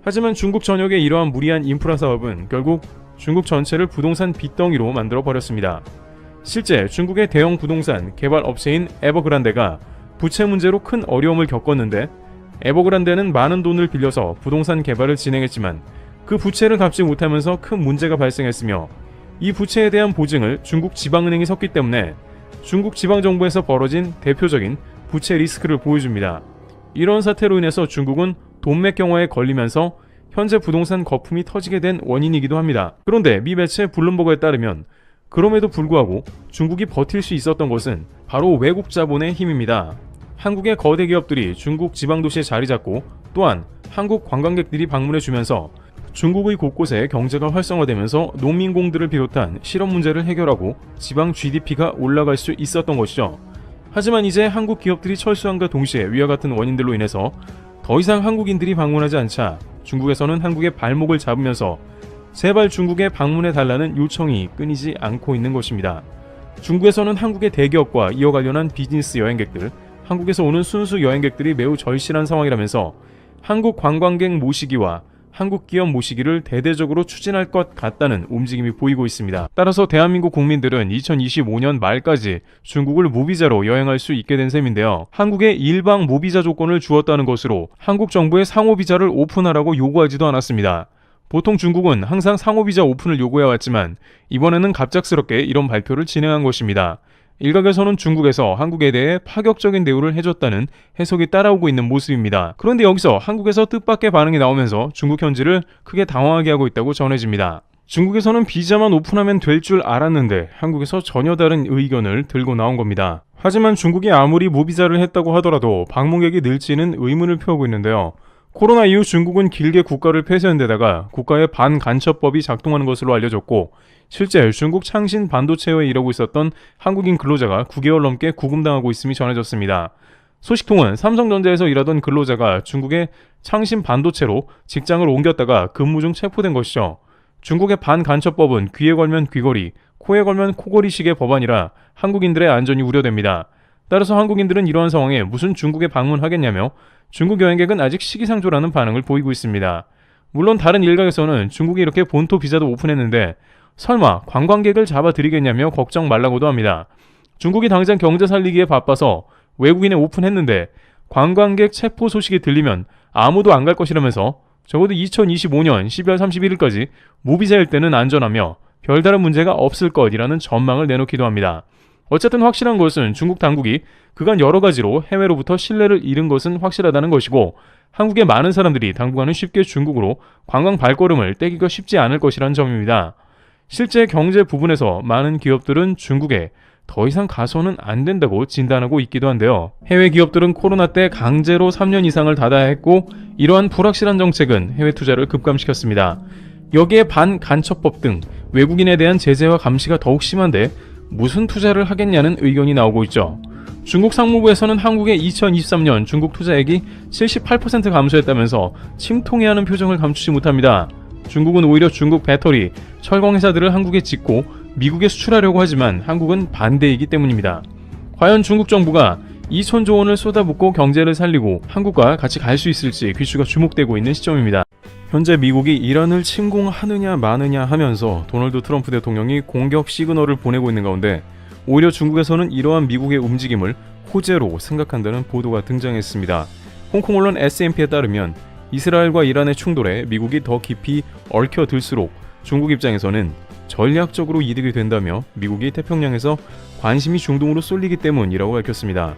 하지만 중국 전역의 이러한 무리한 인프라 사업은 결국 중국 전체를 부동산 빚덩이로 만들어 버렸습니다. 실제 중국의 대형 부동산 개발 업체인 에버그란데가 부채 문제로 큰 어려움을 겪었는데, 에버그란데는 많은 돈을 빌려서 부동산 개발을 진행했지만 그 부채를 갚지 못하면서 큰 문제가 발생했으며, 이 부채에 대한 보증을 중국 지방은행이 섰기 때문에 중국 지방정부에서 벌어진 대표적인 부채 리스크를 보여줍니다. 이런 사태로 인해서 중국은 돈맥경화에 걸리면서 현재 부동산 거품이 터지게 된 원인이기도 합니다. 그런데 미 매체 블룸버그에 따르면 그럼에도 불구하고 중국이 버틸 수 있었던 것은 바로 외국 자본의 힘입니다. 한국의 거대 기업들이 중국 지방도시에 자리 잡고, 또한 한국 관광객들이 방문해주면서 중국의 곳곳에 경제가 활성화되면서 농민공들을 비롯한 실업 문제를 해결하고 지방 GDP가 올라갈 수 있었던 것이죠. 하지만 이제 한국 기업들이 철수함과 동시에 위와 같은 원인들로 인해서 더 이상 한국인들이 방문하지 않자 중국에서는 한국의 발목을 잡으면서 제발 중국에 방문해달라는 요청이 끊이지 않고 있는 것입니다. 중국에서는 한국의 대기업과 이어 관련한 비즈니스 여행객들, 한국에서 오는 순수 여행객들이 매우 절실한 상황이라면서 한국 관광객 모시기와 한국 기업 모시기를 대대적으로 추진할 것 같다는 움직임이 보이고 있습니다. 따라서 대한민국 국민들은 2025년 말까지 중국을 무비자로 여행할 수 있게 된 셈인데요. 한국에 일방 무비자 조건을 주었다는 것으로 한국 정부의 상호비자를 오픈하라고 요구하지도 않았습니다. 보통 중국은 항상 상호비자 오픈을 요구해왔지만 이번에는 갑작스럽게 이런 발표를 진행한 것입니다. 일각에서는 중국에서 한국에 대해 파격적인 대우를 해줬다는 해석이 따라오고 있는 모습입니다. 그런데 여기서 한국에서 뜻밖의 반응이 나오면서 중국 현지를 크게 당황하게 하고 있다고 전해집니다. 중국에서는 비자만 오픈하면 될 줄 알았는데 한국에서 전혀 다른 의견을 들고 나온 겁니다. 하지만 중국이 아무리 무비자를 했다고 하더라도 방문객이 늘지는 의문을 표하고 있는데요. 코로나 이후 중국은 길게 국가를 폐쇄한 데다가 국가의 반간첩법이 작동하는 것으로 알려졌고, 실제 중국 창신 반도체에 일하고 있었던 한국인 근로자가 9개월 넘게 구금당하고 있음이 전해졌습니다. 소식통은 삼성전자에서 일하던 근로자가 중국의 창신 반도체로 직장을 옮겼다가 근무 중 체포된 것이죠. 중국의 반간첩법은 귀에 걸면 귀걸이, 코에 걸면 코걸이식의 법안이라 한국인들의 안전이 우려됩니다. 따라서 한국인들은 이러한 상황에 무슨 중국에 방문하겠냐며 중국 여행객은 아직 시기상조라는 반응을 보이고 있습니다. 물론 다른 일각에서는 중국이 이렇게 본토 비자도 오픈했는데 설마 관광객을 잡아들이겠냐며 걱정 말라고도 합니다. 중국이 당장 경제 살리기에 바빠서 외국인에 오픈했는데 관광객 체포 소식이 들리면 아무도 안 갈 것이라면서 적어도 2025년 12월 31일까지 무비자일 때는 안전하며 별다른 문제가 없을 것이라는 전망을 내놓기도 합니다. 어쨌든 확실한 것은 중국 당국이 그간 여러 가지로 해외로부터 신뢰를 잃은 것은 확실하다는 것이고, 한국의 많은 사람들이 당분간은 쉽게 중국으로 관광 발걸음을 떼기가 쉽지 않을 것이란 점입니다. 실제 경제 부분에서 많은 기업들은 중국에 더 이상 가서는 안 된다고 진단하고 있기도 한데요. 해외 기업들은 코로나 때 강제로 3년 이상을 닫아야 했고, 이러한 불확실한 정책은 해외 투자를 급감시켰습니다. 여기에 반간첩법 등 외국인에 대한 제재와 감시가 더욱 심한데 무슨 투자를 하겠냐는 의견이 나오고 있죠. 중국 상무부에서는 한국의 2023년 중국 투자액이 78% 감소했다면서 침통해하는 표정을 감추지 못합니다. 중국은 오히려 중국 배터리, 철강 회사들을 한국에 짓고 미국에 수출하려고 하지만 한국은 반대이기 때문입니다. 과연 중국 정부가 2천조 원을 쏟아붓고 경제를 살리고 한국과 같이 갈 수 있을지 귀추가 주목되고 있는 시점입니다. 현재 미국이 이란을 침공하느냐 마느냐 하면서 도널드 트럼프 대통령이 공격 시그널을 보내고 있는 가운데 오히려 중국에서는 이러한 미국의 움직임을 호재로 생각한다는 보도가 등장했습니다. 홍콩 언론 SNP에 따르면 이스라엘과 이란의 충돌에 미국이 더 깊이 얽혀들수록 중국 입장에서는 전략적으로 이득이 된다며 미국이 태평양에서 관심이 중동으로 쏠리기 때문이라고 밝혔습니다.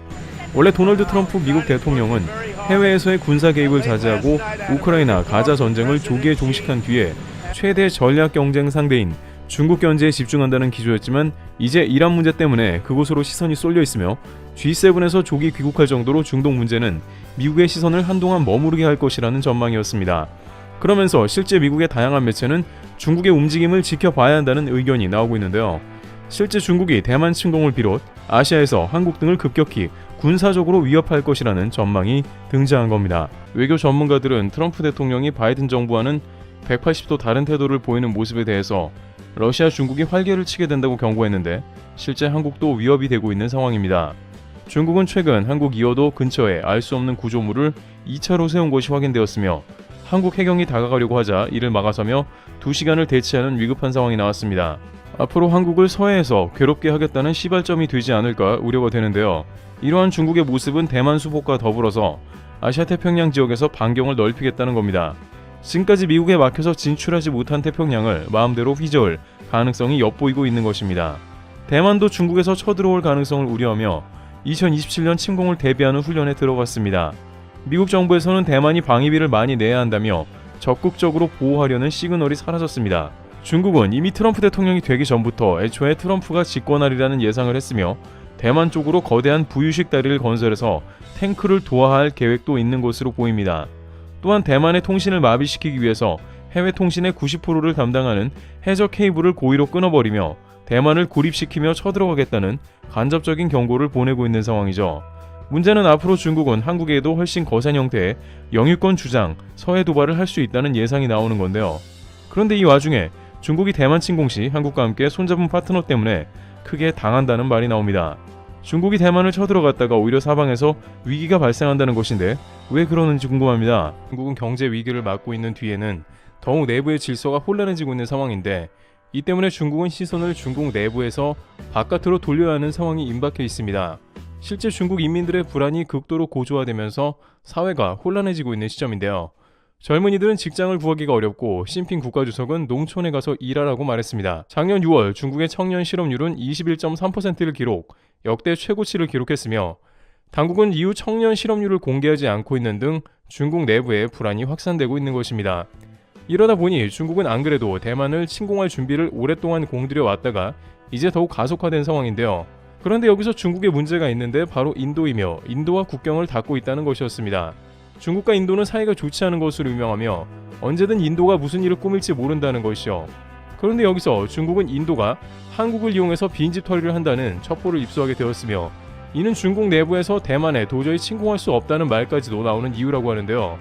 원래 도널드 트럼프 미국 대통령은 해외에서의 군사 개입을 자제하고 우크라이나 가자 전쟁을 조기에 종식한 뒤에 최대 전략 경쟁 상대인 중국 견제에 집중한다는 기조였지만 이제 이란 문제 때문에 그곳으로 시선이 쏠려 있으며 G7에서 조기 귀국할 정도로 중동 문제는 미국의 시선을 한동안 머무르게 할 것이라는 전망이었습니다. 그러면서 실제 미국의 다양한 매체는 중국의 움직임을 지켜봐야 한다는 의견이 나오고 있는데요. 실제 중국이 대만 침공을 비롯 아시아에서 한국 등을 급격히 군사적으로 위협할 것이라는 전망이 등장한 겁니다. 외교 전문가들은 트럼프 대통령이 바이든 정부와는 180도 다른 태도를 보이는 모습에 대해서 러시아, 중국이 활개를 치게 된다고 경고했는데 실제 한국도 위협이 되고 있는 상황입니다. 중국은 최근 한국 2호도 근처에 알 수 없는 구조물을 2차로 세운 것이 확인되었으며 한국 해경이 다가가려고 하자 이를 막아서며 2시간을 대치하는 위급한 상황이 나왔습니다. 앞으로 한국을 서해에서 괴롭게 하겠다는 시발점이 되지 않을까 우려가 되는데요. 이러한 중국의 모습은 대만 수복과 더불어서 아시아 태평양 지역에서 반경을 넓히겠다는 겁니다. 지금까지 미국에 막혀서 진출하지 못한 태평양을 마음대로 휘저을 가능성이 엿보이고 있는 것입니다. 대만도 중국에서 쳐들어올 가능성을 우려하며 2027년 침공을 대비하는 훈련에 들어갔습니다. 미국 정부에서는 대만이 방위비를 많이 내야 한다며 적극적으로 보호하려는 시그널이 사라졌습니다. 중국은 이미 트럼프 대통령이 되기 전부터 애초에 트럼프가 집권하리라는 예상을 했으며 대만 쪽으로 거대한 부유식 다리를 건설해서 탱크를 도하할 계획도 있는 것으로 보입니다. 또한 대만의 통신을 마비시키기 위해서 해외 통신의 90%를 담당하는 해저 케이블을 고의로 끊어버리며 대만을 고립시키며 쳐들어가겠다는 간접적인 경고를 보내고 있는 상황이죠. 문제는 앞으로 중국은 한국에도 훨씬 거센 형태의 영유권 주장, 서해 도발을 할 수 있다는 예상이 나오는 건데요. 그런데 이 와중에 중국이 대만 침공 시 한국과 함께 손잡은 파트너 때문에 크게 당한다는 말이 나옵니다. 중국이 대만을 쳐들어갔다가 오히려 사방에서 위기가 발생한다는 것인데 왜 그러는지 궁금합니다. 중국은 경제 위기를 맞고 있는 뒤에는 더욱 내부의 질서가 혼란해지고 있는 상황인데 이 때문에 중국은 시선을 중국 내부에서 바깥으로 돌려야 하는 상황이 임박해 있습니다. 실제 중국 인민들의 불안이 극도로 고조화되면서 사회가 혼란해지고 있는 시점인데요. 젊은이들은 직장을 구하기가 어렵고 시진핑 국가주석은 농촌에 가서 일하라고 말했습니다. 작년 6월 중국의 청년 실업률은 21.3%를 기록, 역대 최고치를 기록했으며 당국은 이후 청년 실업률을 공개하지 않고 있는 등 중국 내부에 불안이 확산되고 있는 것입니다. 이러다 보니 중국은 안 그래도 대만을 침공할 준비를 오랫동안 공들여 왔다가 이제 더욱 가속화된 상황인데요. 그런데 여기서 중국의 문제가 있는데 바로 인도이며 인도와 국경을 닫고 있다는 것이었습니다. 중국과 인도는 사이가 좋지 않은 것으로 유명하며 언제든 인도가 무슨 일을 꾸밀지 모른다는 것이요. 그런데 여기서 중국은 인도가 한국을 이용해서 빈집 털이를 한다는 첩보를 입수하게 되었으며 이는 중국 내부에서 대만에 도저히 침공할 수 없다는 말까지도 나오는 이유라고 하는데요.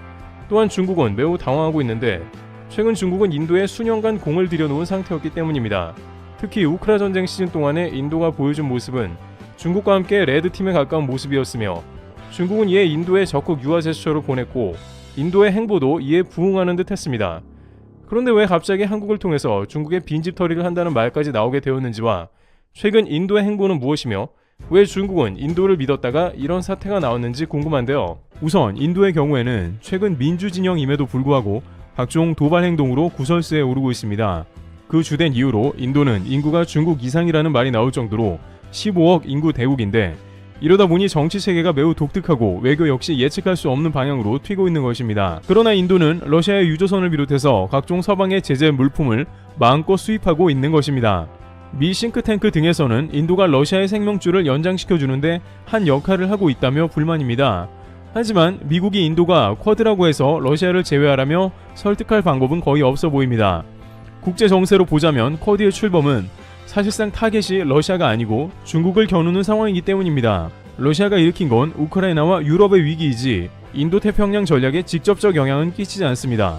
또한 중국은 매우 당황하고 있는데 최근 중국은 인도에 수년간 공을 들여놓은 상태였기 때문입니다. 특히 우크라 전쟁 시즌 동안에 인도가 보여준 모습은 중국과 함께 레드팀에 가까운 모습이었으며 중국은 이에 인도에 적극 유화 제스처를 보냈고 인도의 행보도 이에 부응하는 듯 했습니다. 그런데 왜 갑자기 한국을 통해서 중국의 빈집털이를 한다는 말까지 나오게 되었는지와 최근 인도의 행보는 무엇이며 왜 중국은 인도를 믿었다가 이런 사태가 나왔는지 궁금한데요. 우선 인도의 경우에는 최근 민주진영임에도 불구하고 각종 도발 행동으로 구설수에 오르고 있습니다. 그 주된 이유로 인도는 인구가 중국 이상이라는 말이 나올 정도로 15억 인구 대국인데 이러다 보니 정치 체계가 매우 독특하고 외교 역시 예측할 수 없는 방향으로 튀고 있는 것입니다. 그러나 인도는 러시아의 유조선을 비롯해서 각종 서방의 제재 물품을 마음껏 수입하고 있는 것입니다. 미 싱크탱크 등에서는 인도가 러시아의 생명줄을 연장시켜주는데 한 역할을 하고 있다며 불만입니다. 하지만 미국이 인도가 쿼드라고 해서 러시아를 제외하라며 설득할 방법은 거의 없어 보입니다. 국제 정세로 보자면 쿼드의 출범은 사실상 타겟이 러시아가 아니고 중국을 겨누는 상황이기 때문입니다. 러시아가 일으킨 건 우크라이나와 유럽의 위기이지 인도태평양 전략에 직접적 영향은 끼치지 않습니다.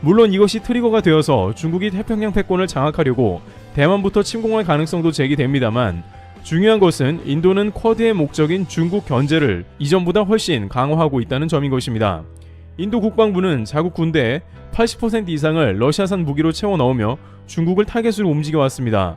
물론 이것이 트리거가 되어서 중국이 태평양 패권을 장악하려고 대만부터 침공할 가능성도 제기됩니다만 중요한 것은 인도는 쿼드의 목적인 중국 견제를 이전보다 훨씬 강화하고 있다는 점인 것입니다. 인도 국방부는 자국 군대의 80% 이상을 러시아산 무기로 채워 넣으며 중국을 타겟으로 움직여왔습니다.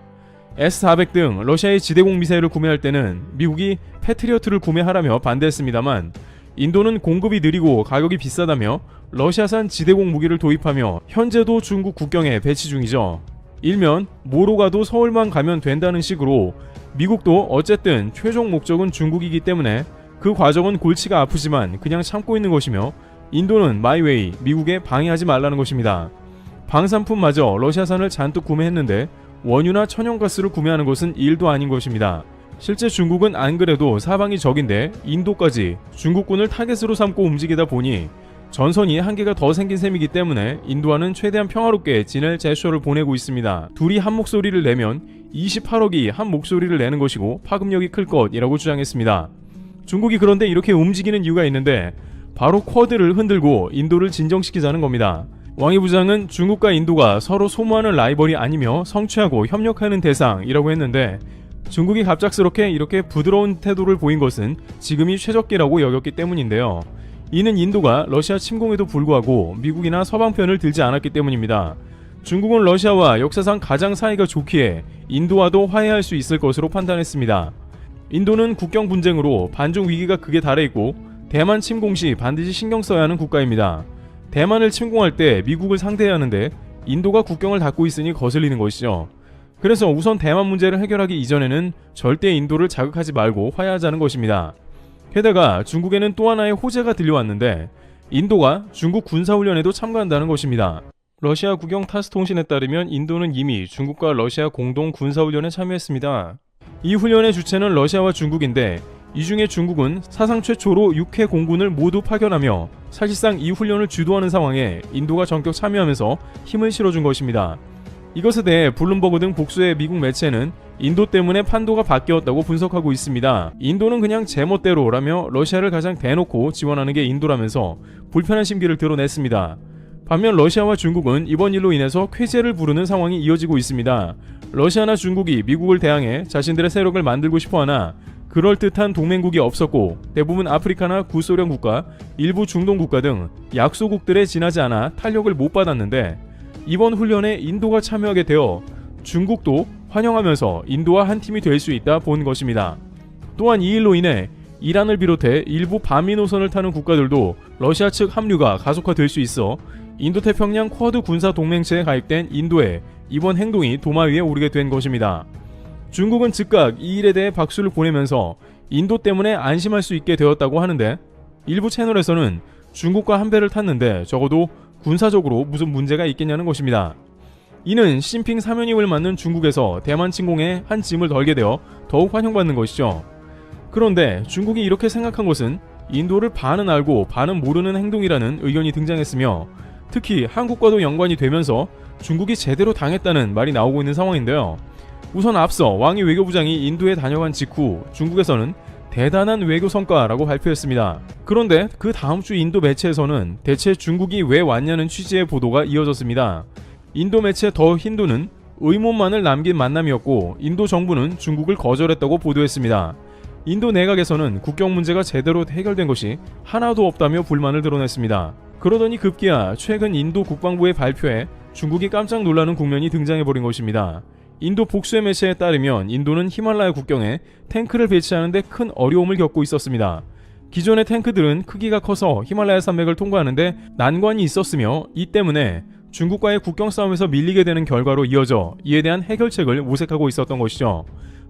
S-400 등 러시아의 지대공 미사일을 구매할 때는 미국이 패트리어트를 구매하라며 반대했습니다만 인도는 공급이 느리고 가격이 비싸다며 러시아산 지대공 무기를 도입하며 현재도 중국 국경에 배치 중이죠. 일면 뭐로 가도 서울만 가면 된다는 식으로 미국도 어쨌든 최종 목적은 중국이기 때문에 그 과정은 골치가 아프지만 그냥 참고 있는 것이며 인도는 마이웨이, 미국에 방해하지 말라는 것입니다. 방산품마저 러시아산을 잔뜩 구매했는데 원유나 천연가스를 구매하는 것은 일도 아닌 것입니다. 실제 중국은 안 그래도 사방이 적인데 인도까지 중국군을 타겟으로 삼고 움직이다 보니 전선이 한 개가 더 생긴 셈이기 때문에 인도와는 최대한 평화롭게 지낼 제스처를 보내고 있습니다. 둘이 한 목소리를 내면 28억이 한 목소리를 내는 것이고 파급력이 클 것이라고 주장했습니다. 중국이 그런데 이렇게 움직이는 이유가 있는데 바로 쿼드를 흔들고 인도를 진정시키자는 겁니다. 왕이 부장은 중국과 인도가 서로 소모하는 라이벌이 아니며 성취하고 협력하는 대상이라고 했는데 중국이 갑작스럽게 이렇게 부드러운 태도를 보인 것은 지금이 최적기라고 여겼기 때문인데요. 이는 인도가 러시아 침공에도 불구하고 미국이나 서방 편을 들지 않았기 때문입니다. 중국은 러시아와 역사상 가장 사이가 좋기에 인도와도 화해할 수 있을 것으로 판단했습니다. 인도는 국경 분쟁으로 반중 위기가 극에 달해 있고 대만 침공 시 반드시 신경 써야 하는 국가입니다. 대만을 침공할 때 미국을 상대해야 하는데 인도가 국경을 닫고 있으니 거슬리는 것이죠. 그래서 우선 대만 문제를 해결하기 이전에는 절대 인도를 자극하지 말고 화해하자는 것입니다. 게다가 중국에는 또 하나의 호재가 들려왔는데 인도가 중국 군사훈련에도 참가한다는 것입니다. 러시아 국영 타스 통신에 따르면 인도는 이미 중국과 러시아 공동 군사훈련에 참여했습니다. 이 훈련의 주체는 러시아와 중국인데 이 중에 중국은 사상 최초로 6회 공군을 모두 파견하며 사실상 이 훈련을 주도하는 상황에 인도가 전격 참여하면서 힘을 실어준 것입니다. 이것에 대해 블룸버그 등 복수의 미국 매체는 인도 때문에 판도가 바뀌었다고 분석하고 있습니다. 인도는 그냥 제멋대로라며 러시아를 가장 대놓고 지원하는 게 인도라면서 불편한 심기를 드러냈습니다. 반면 러시아와 중국은 이번 일로 인해서 쾌재를 부르는 상황이 이어지고 있습니다. 러시아나 중국이 미국을 대항해 자신들의 세력을 만들고 싶어하나 그럴듯한 동맹국이 없었고 대부분 아프리카나 구소련 국가, 일부 중동 국가 등 약소국들에 지나지 않아 탄력을 못 받았는데 이번 훈련에 인도가 참여하게 되어 중국도 환영하면서 인도와 한 팀이 될 수 있다 본 것입니다. 또한 이 일로 인해 이란을 비롯해 일부 반미 노선을 타는 국가들도 러시아 측 합류가 가속화될 수 있어 인도태평양 쿼드 군사 동맹체에 가입된 인도의 이번 행동이 도마 위에 오르게 된 것입니다. 중국은 즉각 이 일에 대해 박수를 보내면서 인도 때문에 안심할 수 있게 되었다고 하는데 일부 채널에서는 중국과 한 배를 탔는데 적어도 군사적으로 무슨 문제가 있겠냐는 것입니다. 이는 시진핑 사면임을 맡는 중국에서 대만 침공에 한 짐을 덜게 되어 더욱 환영받는 것이죠. 그런데 중국이 이렇게 생각한 것은 인도를 반은 알고 반은 모르는 행동이라는 의견이 등장했으며 특히 한국과도 연관이 되면서 중국이 제대로 당했다는 말이 나오고 있는 상황인데요. 우선 앞서 왕이 외교부장이 인도에 다녀간 직후 중국에서는 대단한 외교 성과라고 발표했습니다. 그런데 그 다음 주 인도 매체에서는 대체 중국이 왜 왔냐는 취지의 보도가 이어졌습니다. 인도 매체 더 힌두는 의문만을 남긴 만남이었고 인도 정부는 중국을 거절했다고 보도했습니다. 인도 내각에서는 국경 문제가 제대로 해결된 것이 하나도 없다며 불만을 드러냈습니다. 그러더니 급기야 최근 인도 국방부의 발표에 중국이 깜짝 놀라는 국면이 등장해버린 것입니다. 인도 복수의 매체에 따르면 인도는 히말라야 국경에 탱크를 배치하는데 큰 어려움을 겪고 있었습니다. 기존의 탱크들은 크기가 커서 히말라야 산맥을 통과하는데 난관이 있었으며 이 때문에 중국과의 국경 싸움에서 밀리게 되는 결과로 이어져 이에 대한 해결책을 모색하고 있었던 것이죠.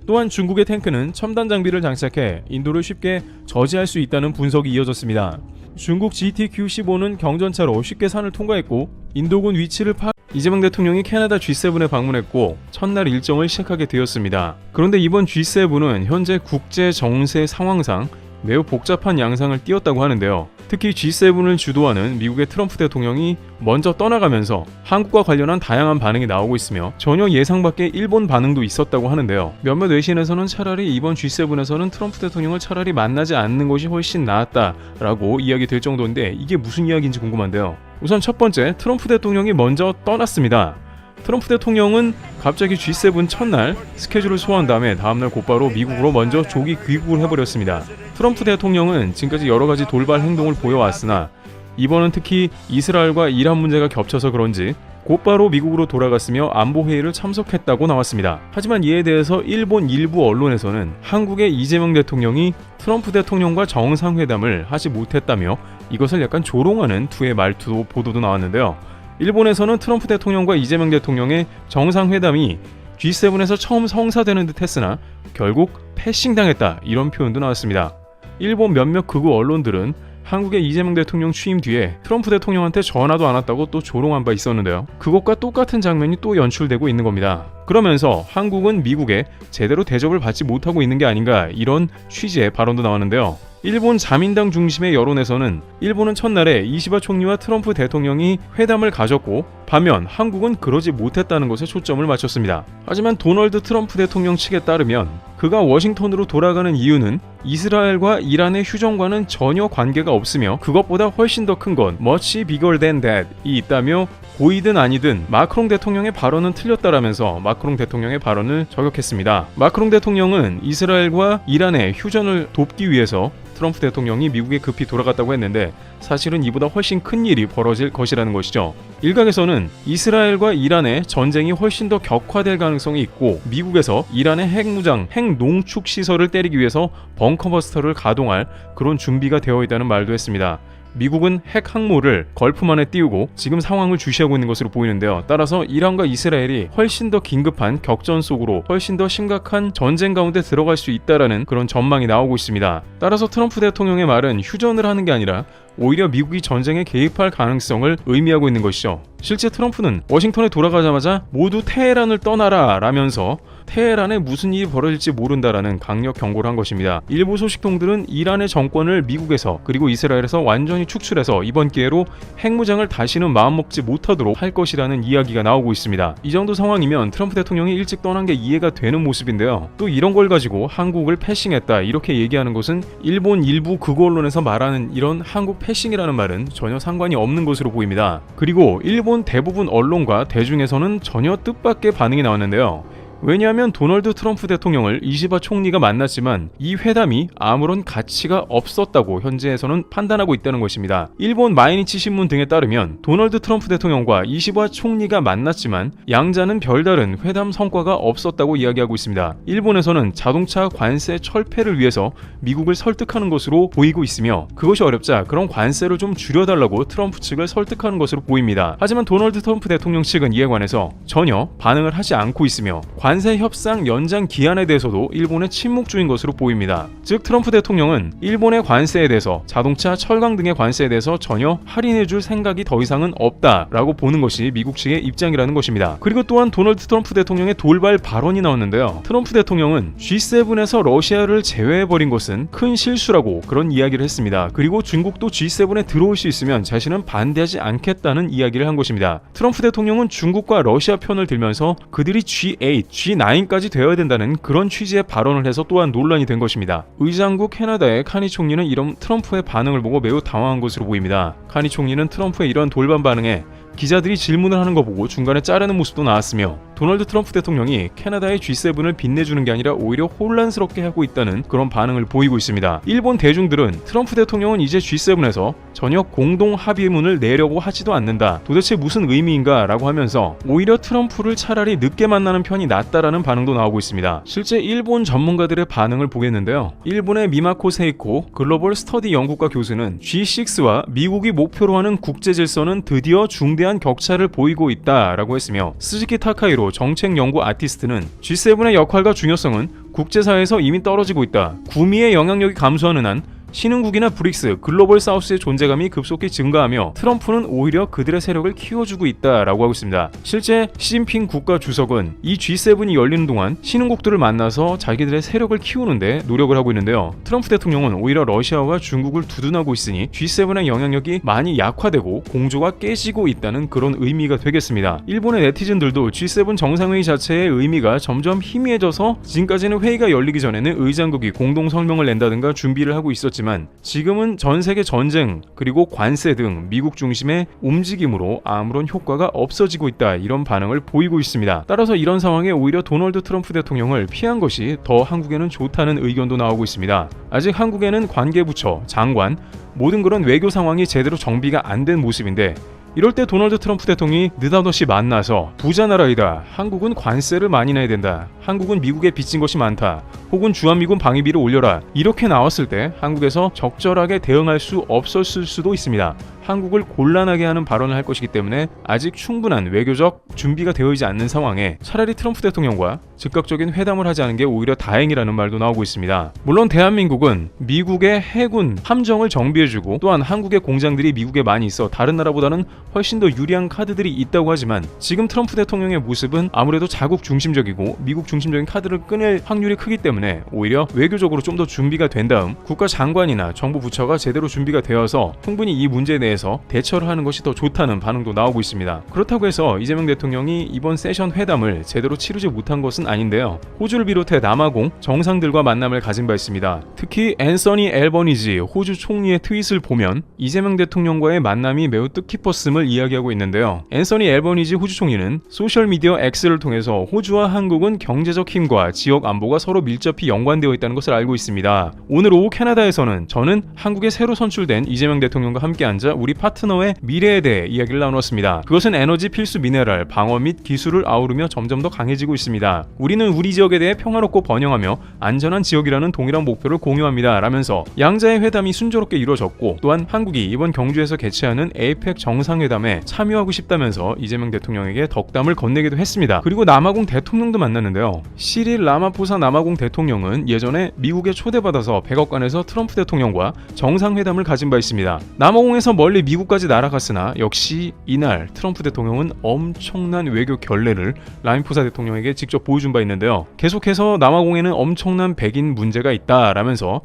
또한 중국의 탱크는 첨단 장비를 장착해 인도를 쉽게 저지할 수 있다는 분석이 이어졌습니다. 중국 GTQ-15는 경전차로 쉽게 산을 통과했고 인도군 위치를 이재명 대통령이 캐나다 G7에 방문했고 첫날 일정을 시작하게 되었습니다. 그런데 이번 G7은 현재 국제 정세 상황상 매우 복잡한 양상을 띄었다고 하는데요. 특히 G7을 주도하는 미국의 트럼프 대통령이 먼저 떠나가면서 한국과 관련한 다양한 반응이 나오고 있으며 전혀 예상 밖의 일본 반응도 있었다고 하는데요. 몇몇 외신에서는 차라리 이번 G7에서는 트럼프 대통령을 차라리 만나지 않는 것이 훨씬 나았다라고 이야기될 정도인데 이게 무슨 이야기인지 궁금한데요. 우선 첫 번째, 트럼프 대통령이 먼저 떠났습니다. 트럼프 대통령은 갑자기 G7 첫날 스케줄을 소화한 다음에 다음날 곧바로 미국으로 먼저 조기 귀국을 해버렸습니다. 트럼프 대통령은 지금까지 여러가지 돌발 행동을 보여왔으나 이번은 특히 이스라엘과 이란 문제가 겹쳐서 그런지 곧바로 미국으로 돌아갔으며 안보회의를 참석했다고 나왔습니다. 하지만 이에 대해서 일본 일부 언론에서는 한국의 이재명 대통령이 트럼프 대통령과 정상회담을 하지 못했다며 이것을 약간 조롱하는 투의 말투도 보도도 나왔는데요. 일본에서는 트럼프 대통령과 이재명 대통령의 정상회담이 G7에서 처음 성사되는 듯 했으나 결국 패싱당했다 이런 표현도 나왔습니다. 일본 몇몇 극우 언론들은 한국의 이재명 대통령 취임 뒤에 트럼프 대통령한테 전화도 안 왔다고 또 조롱한 바 있었는데요. 그것과 똑같은 장면이 또 연출되고 있는 겁니다. 그러면서 한국은 미국에 제대로 대접을 받지 못하고 있는 게 아닌가 이런 취지의 발언도 나왔는데요. 일본 자민당 중심의 여론에서는 일본은 첫날에 이시바 총리와 트럼프 대통령이 회담을 가졌고 반면 한국은 그러지 못했다는 것에 초점을 맞췄습니다. 하지만 도널드 트럼프 대통령 측에 따르면 그가 워싱턴으로 돌아가는 이유는 이스라엘과 이란의 휴전과는 전혀 관계가 없으며 그것보다 훨씬 더 큰 건 much bigger than that이 있다며 고이든 아니든 마크롱 대통령의 발언은 틀렸다라면서 마크롱 대통령의 발언을 저격했습니다. 마크롱 대통령은 이스라엘과 이란의 휴전을 돕기 위해서 트럼프 대통령이 미국에 급히 돌아갔다고 했는데 사실은 이보다 훨씬 큰 일이 벌어질 것이라는 것이죠. 일각에서는 이스라엘과 이란의 전쟁이 훨씬 더 격화될 가능성이 있고 미국에서 이란의 핵무장, 핵농축 시설을 때리기 위해서 벙커버스터를 가동할 그런 준비가 되어 있다는 말도 했습니다. 미국은 핵 항모를 걸프만에 띄우고 지금 상황을 주시하고 있는 것으로 보이는데요. 따라서 이란과 이스라엘이 훨씬 더 긴급한 격전 속으로 훨씬 더 심각한 전쟁 가운데 들어갈 수 있다라는 그런 전망이 나오고 있습니다. 따라서 트럼프 대통령의 말은 휴전을 하는 게 아니라 오히려 미국이 전쟁에 개입할 가능성을 의미하고 있는 것이죠. 실제 트럼프는 워싱턴에 돌아가자마자 모두 테헤란을 떠나라 라면서 테헤란에 무슨 일이 벌어질지 모른다라는 강력 경고를 한 것입니다. 일부 소식통들은 이란의 정권을 미국에서 그리고 이스라엘에서 완전히 축출해서 이번 기회로 핵무장을 다시는 마음먹지 못하도록 할 것이라는 이야기가 나오고 있습니다. 이 정도 상황이면 트럼프 대통령이 일찍 떠난 게 이해가 되는 모습인데요. 또 이런 걸 가지고 한국을 패싱했다 이렇게 얘기하는 것은 일본 일부 극우 언론에서 말하는 이런 한국 패싱이라는 말은 전혀 상관이 없는 것으로 보입니다. 그리고 일본 대부분 언론과 대중에서는 전혀 뜻밖의 반응이 나왔는데요. 왜냐하면 도널드 트럼프 대통령을 이시바 총리가 만났지만 이 회담이 아무런 가치가 없었다고 현지에서는 판단하고 있다는 것입니다. 일본 마이니치 신문 등에 따르면 도널드 트럼프 대통령과 이시바 총리가 만났지만 양자는 별다른 회담 성과가 없었다고 이야기하고 있습니다. 일본에서는 자동차 관세 철폐를 위해서 미국을 설득하는 것으로 보이고 있으며 그것이 어렵자 그런 관세를 좀 줄여달라고 트럼프 측을 설득하는 것으로 보입니다. 하지만 도널드 트럼프 대통령 측은 이에 관해서 전혀 반응을 하지 않고 있으며 관세 협상 연장 기한에 대해서도 일본의 침묵 중인 것으로 보입니다. 즉 트럼프 대통령은 일본의 관세에 대해서 자동차, 철강 등의 관세에 대해서 전혀 할인해줄 생각이 더 이상은 없다라고 보는 것이 미국 측의 입장이라는 것입니다. 그리고 또한 도널드 트럼프 대통령의 돌발 발언이 나왔는데요. 트럼프 대통령은 G7에서 러시아를 제외해버린 것은 큰 실수라고 그런 이야기를 했습니다. 그리고 중국도 G7에 들어올 수 있으면 자신은 반대하지 않겠다는 이야기를 한 것입니다. 트럼프 대통령은 중국과 러시아 편을 들면서 그들이 G8, G9까지 되어야 된다는 그런 취지의 발언을 해서 또한 논란이 된 것입니다. 의장국 캐나다의 카니 총리는 이런 트럼프의 반응을 보고 매우 당황한 것으로 보입니다. 카니 총리는 트럼프의 이런 돌발 반응에 기자들이 질문을 하는 거 보고 중간에 자르는 모습도 나왔으며 도널드 트럼프 대통령이 캐나다의 G7을 빛내주는 게 아니라 오히려 혼란스럽게 하고 있다는 그런 반응을 보이고 있습니다. 일본 대중들은 트럼프 대통령은 이제 G7에서 전혀 공동 합의문을 내려고 하지도 않는다. 도대체 무슨 의미인가 라고 하면서 오히려 트럼프를 차라리 늦게 만나는 편이 낫다라는 반응도 나오고 있습니다. 실제 일본 전문가들의 반응을 보겠는데요. 일본의 미마코 세이코 글로벌 스터디 연구과 교수는 G6와 미국이 목표로 하는 국제 질서는 드디어 중대한 격차를 보이고 있다라고 했으며 스즈키 타카이로 정책 연구 아티스트는 G7의 역할과 중요성은 국제사회에서 이미 떨어지고 있다. 구미의 영향력이 감소하는 한 신흥국이나 브릭스, 글로벌 사우스의 존재감이 급속히 증가하며 트럼프는 오히려 그들의 세력을 키워주고 있다라고 하고 있습니다. 실제 시진핑 국가주석은 이 G7이 열리는 동안 신흥국들을 만나서 자기들의 세력을 키우는데 노력을 하고 있는데요. 트럼프 대통령은 오히려 러시아와 중국을 두둔하고 있으니 G7의 영향력이 많이 약화되고 공조가 깨지고 있다는 그런 의미가 되겠습니다. 일본의 네티즌들도 G7 정상회의 자체의 의미가 점점 희미해져서 지금까지는 회의가 열리기 전에는 의장국이 공동 성명을 낸다든가 준비를 하고 있었지만 지금은 전 세계 전쟁 그리고 관세 등 미국 중심의 움직임으로 아무런 효과가 없어지고 있다 이런 반응을 보이고 있습니다. 따라서 이런 상황에 오히려 도널드 트럼프 대통령을 피한 것이 더 한국에는 좋다는 의견도 나오고 있습니다. 아직 한국에는 관계부처, 장관 모든 그런 외교 상황이 제대로 정비가 안 된 모습인데 이럴 때 도널드 트럼프 대통령이 느닷없이 만나서 부자 나라이다. 한국은 관세를 많이 내야 된다. 한국은 미국에 빚진 것이 많다. 혹은 주한미군 방위비를 올려라. 이렇게 나왔을 때 한국에서 적절하게 대응할 수 없었을 수도 있습니다. 한국을 곤란하게 하는 발언을 할 것이기 때문에 아직 충분한 외교적 준비가 되어 있지 않는 상황에 차라리 트럼프 대통령과 즉각적인 회담을 하지 않은 게 오히려 다행이라는 말도 나오고 있습니다. 물론 대한민국은 미국의 해군 함정을 정비해주고 또한 한국의 공장들이 미국에 많이 있어 다른 나라보다는 훨씬 더 유리한 카드들이 있다고 하지만 지금 트럼프 대통령의 모습은 아무래도 자국 중심적이고 미국 중심적인 카드를 꺼낼 확률이 크기 때문에 오히려 외교적으로 좀 더 준비가 된 다음 국가 장관이나 정부 부처가 제대로 준비가 되어서 충분히 이 문제에 대해서 대처를 하는 것이 더 좋다는 반응도 나오고 있습니다. 그렇다고 해서 이재명 대통령이 이번 세션 회담을 제대로 치르지 못한 것은 아닌데요. 호주를 비롯해 남아공 정상들과 만남을 가진 바 있습니다. 특히 앤서니 앨버니지 호주 총리의 트윗을 보면 이재명 대통령과의 만남이 매우 뜻깊었음을 이야기하고 있는데요. 앤서니 앨버니지 호주 총리는 소셜미디어 X를 통해서 호주와 한국은 경제적 힘과 지역 안보가 서로 밀접히 연관되어 있다는 것을 알고 있습니다. 오늘 오후 캐나다에서는 저는 한국에 새로 선출된 이재명 대통령과 함께 앉아 우리 파트너의 미래에 대해 이야기를 나누었습니다. 그것은 에너지 필수 미네랄, 방어 및 기술을 아우르며 점점 더 강해지고 있습니다. 우리는 우리 지역에 대해 평화롭고 번영하며 안전한 지역이라는 동일한 목표를 공유합니다. 라면서 양자의 회담이 순조롭게 이루어졌고 또한 한국이 이번 경주에서 개최하는 에이펙 정상회담에 참여하고 싶다면서 이재명 대통령에게 덕담을 건네기도 했습니다. 그리고 남아공 대통령도 만났는데요. 시릴 라마포사 남아공 대통령은 예전에 미국에 초대받아서 백악관에서 트럼프 대통령과 정상회담을 가진 바 있습니다. 남아공에서 멀리 미국까지 날아갔으나 역시 이날 트럼프 대통령은 엄청난 외교 결례를 라마포사 대통령에게 직접 보여준 바 있는데요. 계속해서 남아공에는 엄청난 백인 문제가 있다라면서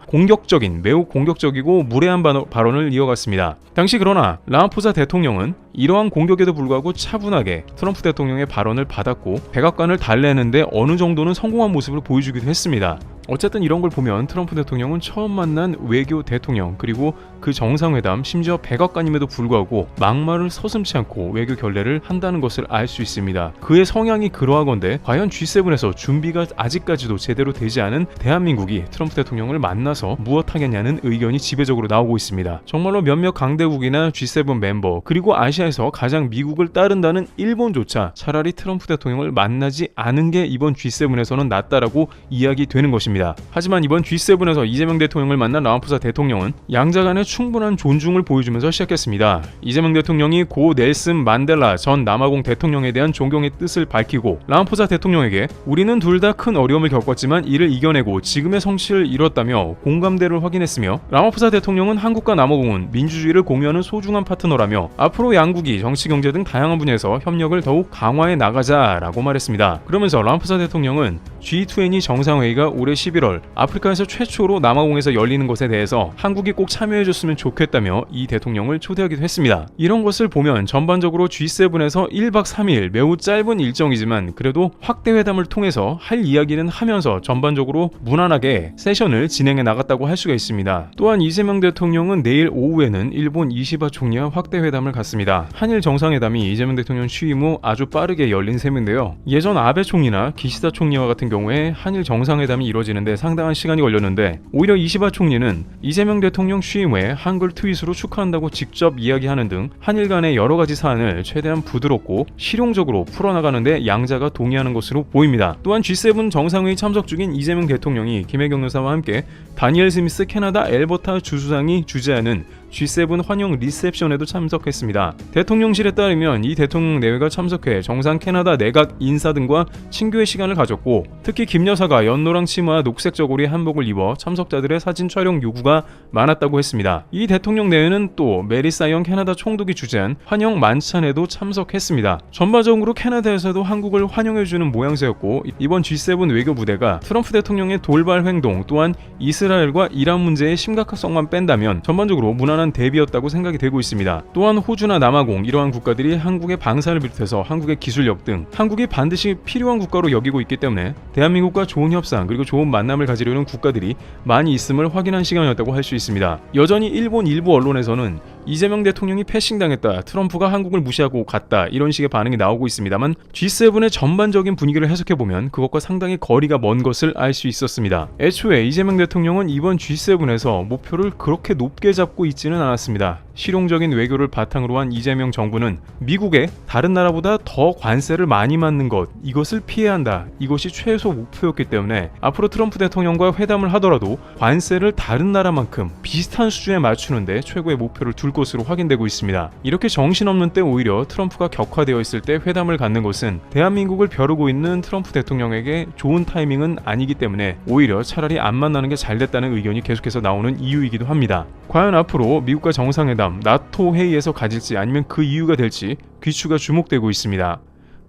매우 공격적이고 무례한 발언을 이어갔습니다. 당시 그러나 라마포사 대통령은 이러한 공격에도 불구하고 차분하게 트럼프 대통령의 발언을 받았고 백악관을 달래는데 어느 정도는 성공한 모습을 보여주기도 했습니다. 어쨌든 이런 걸 보면 트럼프 대통령은 처음 만난 외교 대통령 그리고 그 정상회담 심지어 백악관임에도 불구하고 막말을 서슴지 않고 외교 결례를 한다는 것을 알 수 있습니다. 그의 성향이 그러하건대 과연 G7에서 준비가 아직까지도 제대로 되지 않은 대한민국이 트럼프 대통령을 만나서 무엇하겠냐는 의견이 지배적으로 나오고 있습니다. 정말로 몇몇 강대국이나 G7 멤버 그리고 아시아에서 가장 미국을 따른다는 일본조차 차라리 트럼프 대통령을 만나지 않은 게 이번 G7에서는 낫다라고 이야기되는 것입니다. 하지만 이번 G7에서 이재명 대통령을 만난 라마포사 대통령은 양자 간의 충분한 존중을 보여주면서 시작했습니다. 이재명 대통령이 고 넬슨 만델라 전 남아공 대통령에 대한 존경의 뜻을 밝히고 라마포사 대통령에게 우리는 둘 다 큰 어려움을 겪었지만 이를 이겨내고 지금의 성취를 이뤘다며 공감대를 확인했으며 라마포사 대통령은 한국과 남아공은 민주주의를 공유하는 소중한 파트너라며 앞으로 양국이 정치, 경제 등 다양한 분야에서 협력을 더욱 강화해 나가자라고 말했습니다. 그러면서 라마포사 대통령은 G20 정상회의가 올해 11월 아프리카에서 최초로 남아공에서 열리는 것에 대해서 한국이 꼭 참여해줬으면 좋겠다며 이 대통령을 초대하기도 했습니다. 이런 것을 보면 전반적으로 G7에서 1박 3일 매우 짧은 일정이지만 그래도 확대 회담을 통해서 할 이야기는 하면서 전반적으로 무난하게 세션을 진행해 나갔다고 할 수가 있습니다. 또한 이재명 대통령은 내일 오후에는 일본 이시바 총리와 확대 회담을 갖습니다. 한일 정상회담이 이재명 대통령 취임 후 아주 빠르게 열린 셈인데요. 예전 아베 총리나 기시다 총리와 같은 경우에 한일 정상회담이 이루어지는데 상당한 시간이 걸렸는데 오히려 이시바 총리는 이재명 대통령 취임 후에 한글 트윗으로 축하한다고 직접 이야기하는 등 한일 간의 여러 가지 사안을 최대한 부드럽고 실용적으로 풀어나가는데 양자가 동의하는 것으로 보입니다. 또한 G7 정상회의 참석 중인 이재명 대통령이 김혜경 여사와 함께 다니엘 스미스 캐나다 엘버타 주수상이 주재하는 G7 환영 리셉션에도 참석했습니다. 대통령실에 따르면 이 대통령 내외가 참석해 정상 캐나다 내각 인사 등과 친교의 시간을 가졌고 특히 김 여사가 연노랑 치마와 녹색 저고리 한복을 입어 참석자들의 사진 촬영 요구가 많았다고 했습니다. 이 대통령 내외는 또 메리 사이언 캐나다 총독이 주재한 환영 만찬에도 참석했습니다. 전반적으로 캐나다에서도 한국을 환영해주는 모양새였고 이번 G7 외교 무대가 트럼프 대통령의 돌발 행동 또한 이스라엘과 이란 문제의 심각성만 뺀다면 전반적으로 무난한 대비였다고 생각이 되고 있습니다. 또한 호주나 남아공 이러한 국가들이 한국의 방사를 비롯해서 한국의 기술력 등 한국이 반드시 필요한 국가로 여기고 있기 때문에 대한민국과 좋은 협상 그리고 좋은 만남을 가지려는 국가들이 많이 있음을 확인한 시간이었다고 할 수 있습니다. 여전히 일본 일부 언론에서는 이재명 대통령이 패싱당했다, 트럼프가 한국을 무시하고 갔다 이런 식의 반응이 나오고 있습니다만 G7의 전반적인 분위기를 해석해보면 그것과 상당히 거리가 먼 것을 알 수 있었습니다. 애초에 이재명 대통령은 이번 G7에서 목표를 그렇게 높게 잡고 있지는 않았습니다. 실용적인 외교를 바탕으로 한 이재명 정부는 미국에 다른 나라보다 더 관세를 많이 맞는 것 이것을 피해야 한다. 이것이 최소 목표였기 때문에 앞으로 트럼프 대통령과 회담을 하더라도 관세를 다른 나라만큼 비슷한 수준에 맞추는데 최고의 목표를 둘 것으로 확인되고 있습니다. 이렇게 정신없는 때 오히려 트럼프가 격화되어 있을 때 회담을 갖는 것은 대한민국을 벼르고 있는 트럼프 대통령에게 좋은 타이밍은 아니기 때문에 오히려 차라리 안 만나는 게 잘 됐다는 의견이 계속해서 나오는 이유이기도 합니다. 과연 앞으로 미국과 정상회담, 나토 회의에서 가질지 아니면 그 이유가 될지 귀추가 주목되고 있습니다.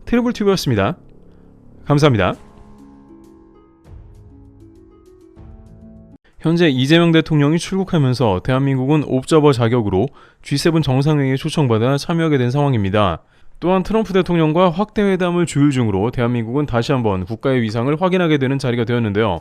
트리블TV였습니다. 감사합니다. 현재 이재명 대통령이 출국하면서 대한민국은 옵저버 자격으로 G7 정상회의에 초청받아 참여하게 된 상황입니다. 또한 트럼프 대통령과 확대 회담을 조율 중으로 대한민국은 다시 한번 국가의 위상을 확인하게 되는 자리가 되었는데요.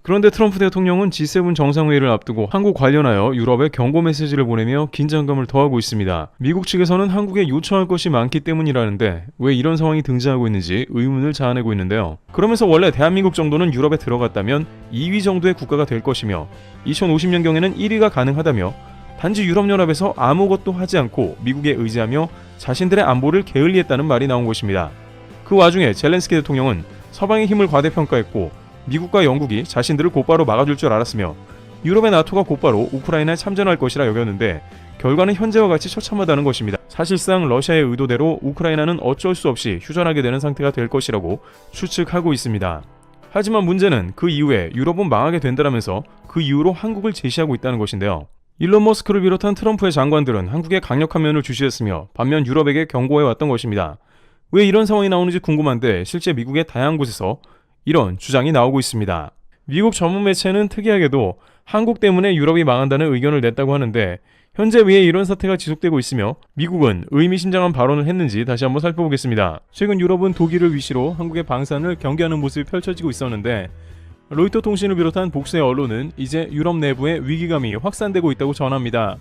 그런데 트럼프 대통령은 G7 정상회의를 앞두고 한국 관련하여 유럽에 경고 메시지를 보내며 긴장감을 더하고 있습니다. 미국 측에서는 한국에 요청할 것이 많기 때문이라는데 왜 이런 상황이 등장하고 있는지 의문을 자아내고 있는데요. 그러면서 원래 대한민국 정도는 유럽에 들어갔다면 2위 정도의 국가가 될 것이며 2050년경에는 1위가 가능하다며 단지 유럽연합에서 아무것도 하지 않고 미국에 의지하며 자신들의 안보를 게을리했다는 말이 나온 것입니다. 그 와중에 젤렌스키 대통령은 서방의 힘을 과대평가했고 미국과 영국이 자신들을 곧바로 막아줄 줄 알았으며 유럽의 나토가 곧바로 우크라이나에 참전할 것이라 여겼는데 결과는 현재와 같이 처참하다는 것입니다. 사실상 러시아의 의도대로 우크라이나는 어쩔 수 없이 휴전하게 되는 상태가 될 것이라고 추측하고 있습니다. 하지만 문제는 그 이후에 유럽은 망하게 된다면서 그 이유로 한국을 제시하고 있다는 것인데요. 일론 머스크를 비롯한 트럼프의 장관들은 한국에 강력한 면을 주시했으며 반면 유럽에게 경고해왔던 것입니다. 왜 이런 상황이 나오는지 궁금한데 실제 미국의 다양한 곳에서 이런 주장이 나오고 있습니다. 미국 전문 매체는 특이하게도 한국 때문에 유럽이 망한다는 의견을 냈다고 하는데 현재 왜 이런 사태가 지속되고 있으며 미국은 의미심장한 발언을 했는지 다시 한번 살펴보겠습니다. 최근 유럽은 독일을 위시로 한국의 방산을 경계하는 모습이 펼쳐지고 있었는데 로이터 통신을 비롯한 복수의 언론은 이제 유럽 내부에 위기감이 확산되고 있다고 전합니다.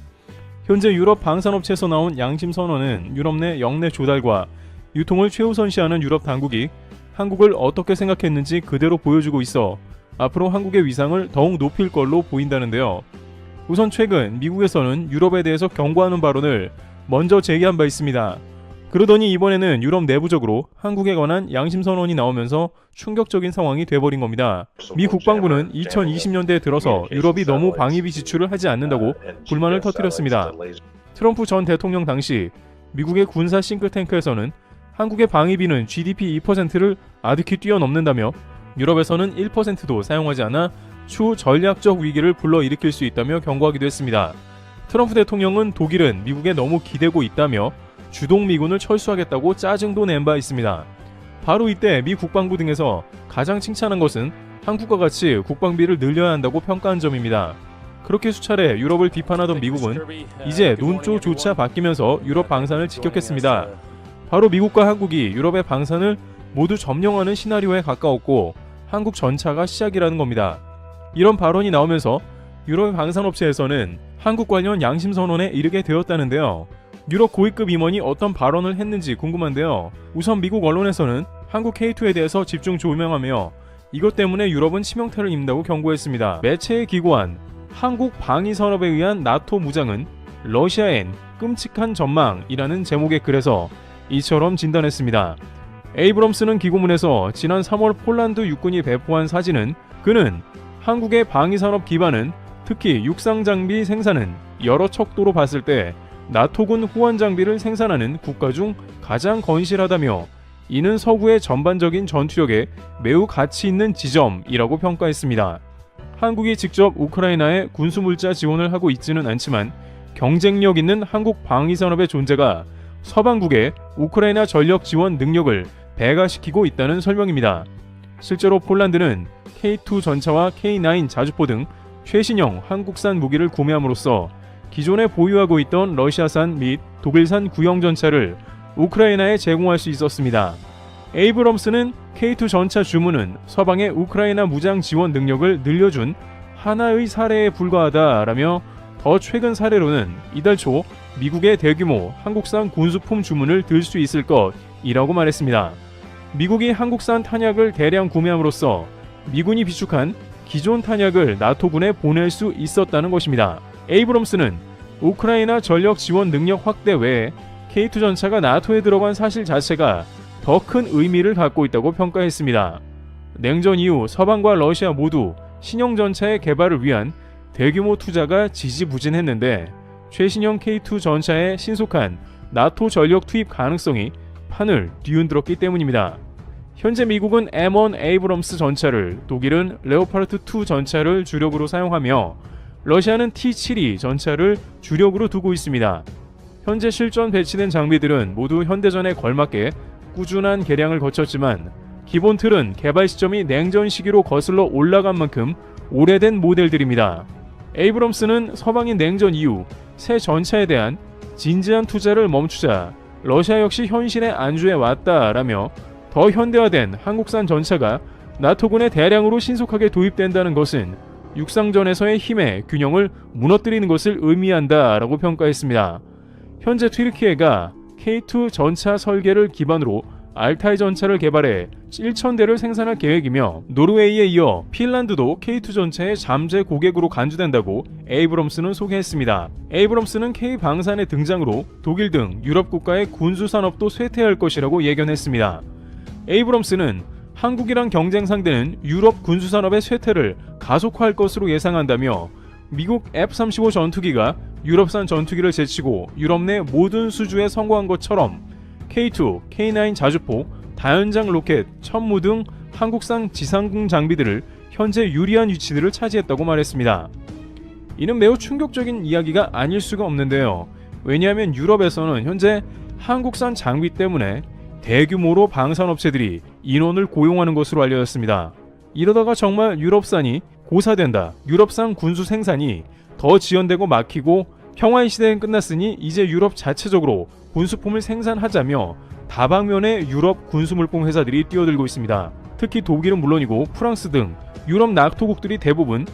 현재 유럽 방산업체에서 나온 양심선언은 유럽 내 역내 조달과 유통을 최우선시하는 유럽 당국이 한국을 어떻게 생각했는지 그대로 보여주고 있어 앞으로 한국의 위상을 더욱 높일 걸로 보인다는데요. 우선 최근 미국에서는 유럽에 대해서 경고하는 발언을 먼저 제기한 바 있습니다. 그러더니 이번에는 유럽 내부적으로 한국에 관한 양심선언이 나오면서 충격적인 상황이 돼버린 겁니다. 미 국방부는 2020년대에 들어서 유럽이 너무 방위비 지출을 하지 않는다고 불만을 터뜨렸습니다. 트럼프 전 대통령 당시 미국의 군사 싱크탱크에서는 한국의 방위비는 GDP 2%를 아득히 뛰어넘는다며 유럽에서는 1%도 사용하지 않아 추후 전략적 위기를 불러일으킬 수 있다며 경고하기도 했습니다. 트럼프 대통령은 독일은 미국에 너무 기대고 있다며 주동 미군을 철수하겠다고 짜증도 낸 바 있습니다. 바로 이때 미 국방부 등에서 가장 칭찬한 것은 한국과 같이 국방비를 늘려야 한다고 평가한 점입니다. 그렇게 수차례 유럽을 비판하던 미국은 이제 논조조차 바뀌면서 유럽 방산을 직격했습니다. 바로 미국과 한국이 유럽의 방산을 모두 점령하는 시나리오에 가까웠고 한국 전차가 시작이라는 겁니다. 이런 발언이 나오면서 유럽의 방산업체에서는 한국 관련 양심선언에 이르게 되었다는데요. 유럽 고위급 임원이 어떤 발언을 했는지 궁금한데요. 우선 미국 언론에서는 한국 K2에 대해서 집중 조명하며 이것 때문에 유럽은 치명타를 입는다고 경고했습니다. 매체에 기고한 한국 방위산업에 의한 나토 무장은 러시아엔 끔찍한 전망이라는 제목의 글에서 이처럼 진단했습니다. 에이브럼스는 기고문에서 지난 3월 폴란드 육군이 배포한 사진은 그는 한국의 방위산업 기반은 특히 육상장비 생산은 여러 척도로 봤을 때 나토군 후원 장비를 생산하는 국가 중 가장 건실하다며 이는 서구의 전반적인 전투력에 매우 가치 있는 지점이라고 평가했습니다. 한국이 직접 우크라이나에 군수물자 지원을 하고 있지는 않지만 경쟁력 있는 한국 방위산업의 존재가 서방국의 우크라이나 전력 지원 능력을 배가시키고 있다는 설명입니다. 실제로 폴란드는 K2 전차와 K9 자주포 등 최신형 한국산 무기를 구매함으로써 기존에 보유하고 있던 러시아산 및 독일산 구형 전차를 우크라이나에 제공할 수 있었습니다. 에이브럼스는 K2 전차 주문은 서방의 우크라이나 무장 지원 능력을 늘려준 하나의 사례에 불과하다라며 더 최근 사례로는 이달 초 미국의 대규모 한국산 군수품 주문을 들 수 있을 것이라고 말했습니다. 미국이 한국산 탄약을 대량 구매함으로써 미군이 비축한 기존 탄약을 나토군에 보낼 수 있었다는 것입니다. 에이브럼스는 우크라이나 전력 지원 능력 확대 외에 K2 전차가 나토에 들어간 사실 자체가 더 큰 의미를 갖고 있다고 평가했습니다. 냉전 이후 서방과 러시아 모두 신형 전차의 개발을 위한 대규모 투자가 지지부진했는데 최신형 K2 전차의 신속한 나토 전력 투입 가능성이 판을 뒤흔들었기 때문입니다. 현재 미국은 M1 에이브럼스 전차를, 독일은 레오파르트 2 전차를 주력으로 사용하며 러시아는 T-72 전차를 주력으로 두고 있습니다. 현재 실전 배치된 장비들은 모두 현대전에 걸맞게 꾸준한 개량을 거쳤지만 기본 틀은 개발 시점이 냉전 시기로 거슬러 올라간 만큼 오래된 모델들입니다. 에이브럼스는 서방인 냉전 이후 새 전차에 대한 진지한 투자를 멈추자 러시아 역시 현실에 안주해 왔다라며 더 현대화된 한국산 전차가 나토군에 대량으로 신속하게 도입된다는 것은 육상전에서의 힘의 균형을 무너뜨리는 것을 의미한다라고 평가했습니다. 현재 튀르키예가 K2 전차 설계를 기반으로 알타이 전차를 개발해 1,000대를 생산할 계획이며 노르웨이에 이어 핀란드도 K2 전차의 잠재 고객으로 간주된다고 에이브럼스는 소개했습니다. 에이브럼스는 K 방산의 등장으로 독일 등 유럽 국가의 군수 산업도 쇠퇴할 것이라고 예견했습니다. 에이브럼스는 한국이랑 경쟁 상대는 유럽 군수 산업의 쇠퇴를 가속화할 것으로 예상한다며 미국 F-35 전투기가 유럽산 전투기를 제치고 유럽 내 모든 수주에 성공한 것처럼 K2, K9 자주포, 다연장 로켓, 천무 등 한국산 지상군 장비들을 현재 유리한 위치들을 차지했다고 말했습니다. 이는 매우 충격적인 이야기가 아닐 수가 없는데요. 왜냐하면 유럽에서는 현재 한국산 장비 때문에 대규모로 방산업체들이 인원을 고용하는 것으로 알려졌습니다. 이러다가 정말 유럽산이 고사된다, 유럽산 군수 생산이 더 지연되고 막히고 평화의 시대는 끝났으니 이제 유럽 자체적으로 군수품을 생산하자며 다방면의 유럽 군수물품 회사들이 뛰어들고 있습니다. 특히 독일은 물론이고 프랑스 등 유럽 낙토국들이 대부분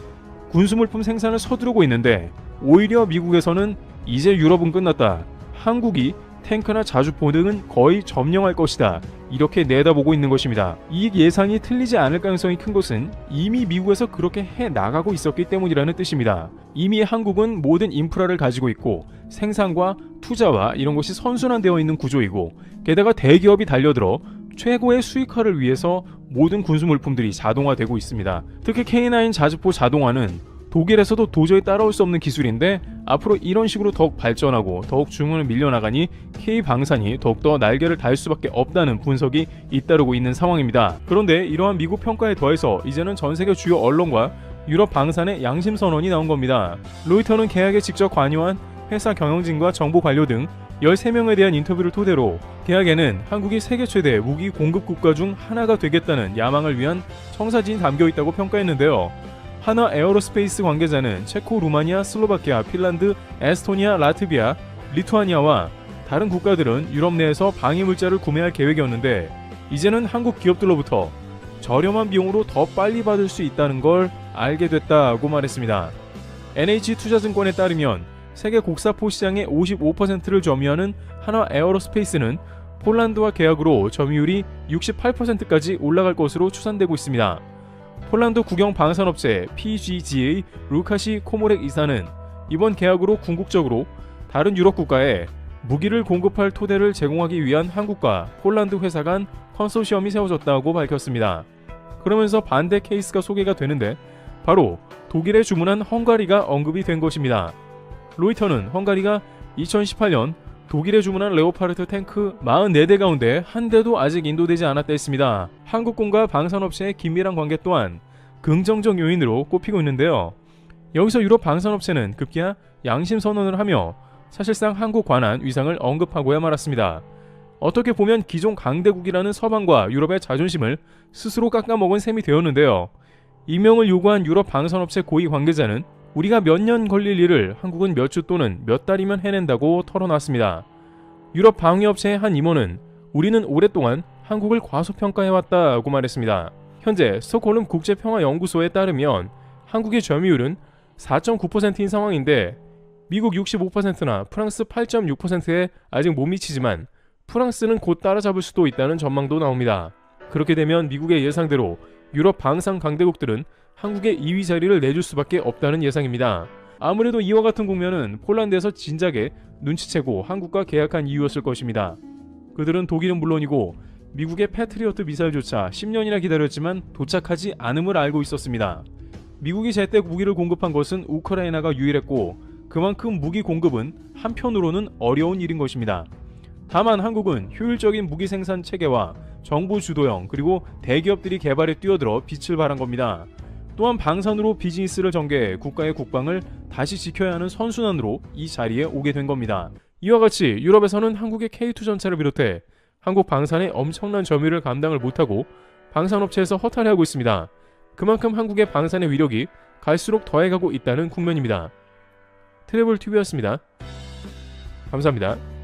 군수물품 생산을 서두르고 있는데 오히려 미국에서는 이제 유럽은 끝났다, 한국이 탱크나 자주포 등은 거의 점령할 것이다, 이렇게 내다보고 있는 것입니다. 이 예상이 틀리지 않을 가능성이 큰 것은 이미 미국에서 그렇게 해나가고 있었기 때문이라는 뜻입니다. 이미 한국은 모든 인프라를 가지고 있고 생산과 투자와 이런 것이 선순환되어 있는 구조이고 게다가 대기업이 달려들어 최고의 수익화를 위해서 모든 군수물품들이 자동화되고 있습니다. 특히 K9 자주포 자동화는 독일에서도 도저히 따라올 수 없는 기술인데 앞으로 이런 식으로 더욱 발전하고 더욱 주문을 밀려나가니 K방산이 더욱더 날개를 달 수밖에 없다는 분석이 잇따르고 있는 상황입니다. 그런데 이러한 미국 평가에 더해서 이제는 전세계 주요 언론과 유럽 방산의 양심 선언이 나온 겁니다. 로이터는 계약에 직접 관여한 회사 경영진과 정보 관료 등 13명에 대한 인터뷰를 토대로 계약에는 한국이 세계 최대 무기 공급 국가 중 하나가 되겠다는 야망을 위한 청사진이 담겨있다고 평가했는데요. 하나 에어로스페이스 관계자는 체코, 루마니아, 슬로바키아, 핀란드, 에스토니아, 라트비아, 리투아니아와 다른 국가들은 유럽 내에서 방위물자를 구매할 계획이었는데 이제는 한국 기업들로부터 저렴한 비용으로 더 빨리 받을 수 있다는 걸 알게 됐다고 말했습니다. NH투자증권에 따르면 세계 곡사포 시장의 55%를 점유하는 하나 에어로스페이스는 폴란드와 계약으로 점유율이 68%까지 올라갈 것으로 추산되고 있습니다. 폴란드 국영 방산업체 PGG의 루카시 코모렉 이사는 이번 계약으로 궁극적으로 다른 유럽 국가에 무기를 공급할 토대를 제공하기 위한 한국과 폴란드 회사 간 컨소시엄이 세워졌다고 밝혔습니다. 그러면서 반대 케이스가 소개가 되는데 바로 독일에 주문한 헝가리가 언급이 된 것입니다. 로이터는 헝가리가 2018년 독일에 주문한 레오파르트 탱크 44대 가운데 한 대도 아직 인도되지 않았다 했습니다. 한국군과 방산업체의 긴밀한 관계 또한 긍정적 요인으로 꼽히고 있는데요. 여기서 유럽 방산업체는 급기야 양심 선언을 하며 사실상 한국 관한 위상을 언급하고야 말았습니다. 어떻게 보면 기존 강대국이라는 서방과 유럽의 자존심을 스스로 깎아먹은 셈이 되었는데요. 임명을 요구한 유럽 방산업체 고위 관계자는 우리가 몇 년 걸릴 일을 한국은 몇 주 또는 몇 달이면 해낸다고 털어놨습니다. 유럽 방위업체의 한 임원은 우리는 오랫동안 한국을 과소평가해왔다고 말했습니다. 현재 스톡홀름 국제평화연구소에 따르면 한국의 점유율은 4.9%인 상황인데 미국 65%나 프랑스 8.6%에 아직 못 미치지만 프랑스는 곧 따라잡을 수도 있다는 전망도 나옵니다. 그렇게 되면 미국의 예상대로 유럽 방산 강대국들은 한국의 2위 자리를 내줄 수밖에 없다는 예상입니다. 아무래도 이와 같은 국면은 폴란드에서 진작에 눈치채고 한국과 계약한 이유였을 것입니다. 그들은 독일은 물론이고 미국의 패트리어트 미사일조차 10년이나 기다렸지만 도착하지 않음을 알고 있었습니다. 미국이 제때 무기를 공급한 것은 우크라이나가 유일했고 그만큼 무기 공급은 한편으로는 어려운 일인 것입니다. 다만 한국은 효율적인 무기 생산 체계와 정부 주도형 그리고 대기업들이 개발에 뛰어들어 빛을 발한 겁니다. 또한 방산으로 비즈니스를 전개해 국가의 국방을 다시 지켜야 하는 선순환으로 이 자리에 오게 된 겁니다. 이와 같이 유럽에서는 한국의 K2 전차를 비롯해 한국 방산의 엄청난 점유를 감당을 못하고 방산업체에서 허탈해하고 있습니다. 그만큼 한국의 방산의 위력이 갈수록 더해가고 있다는 국면입니다. 트래블TV였습니다. 감사합니다.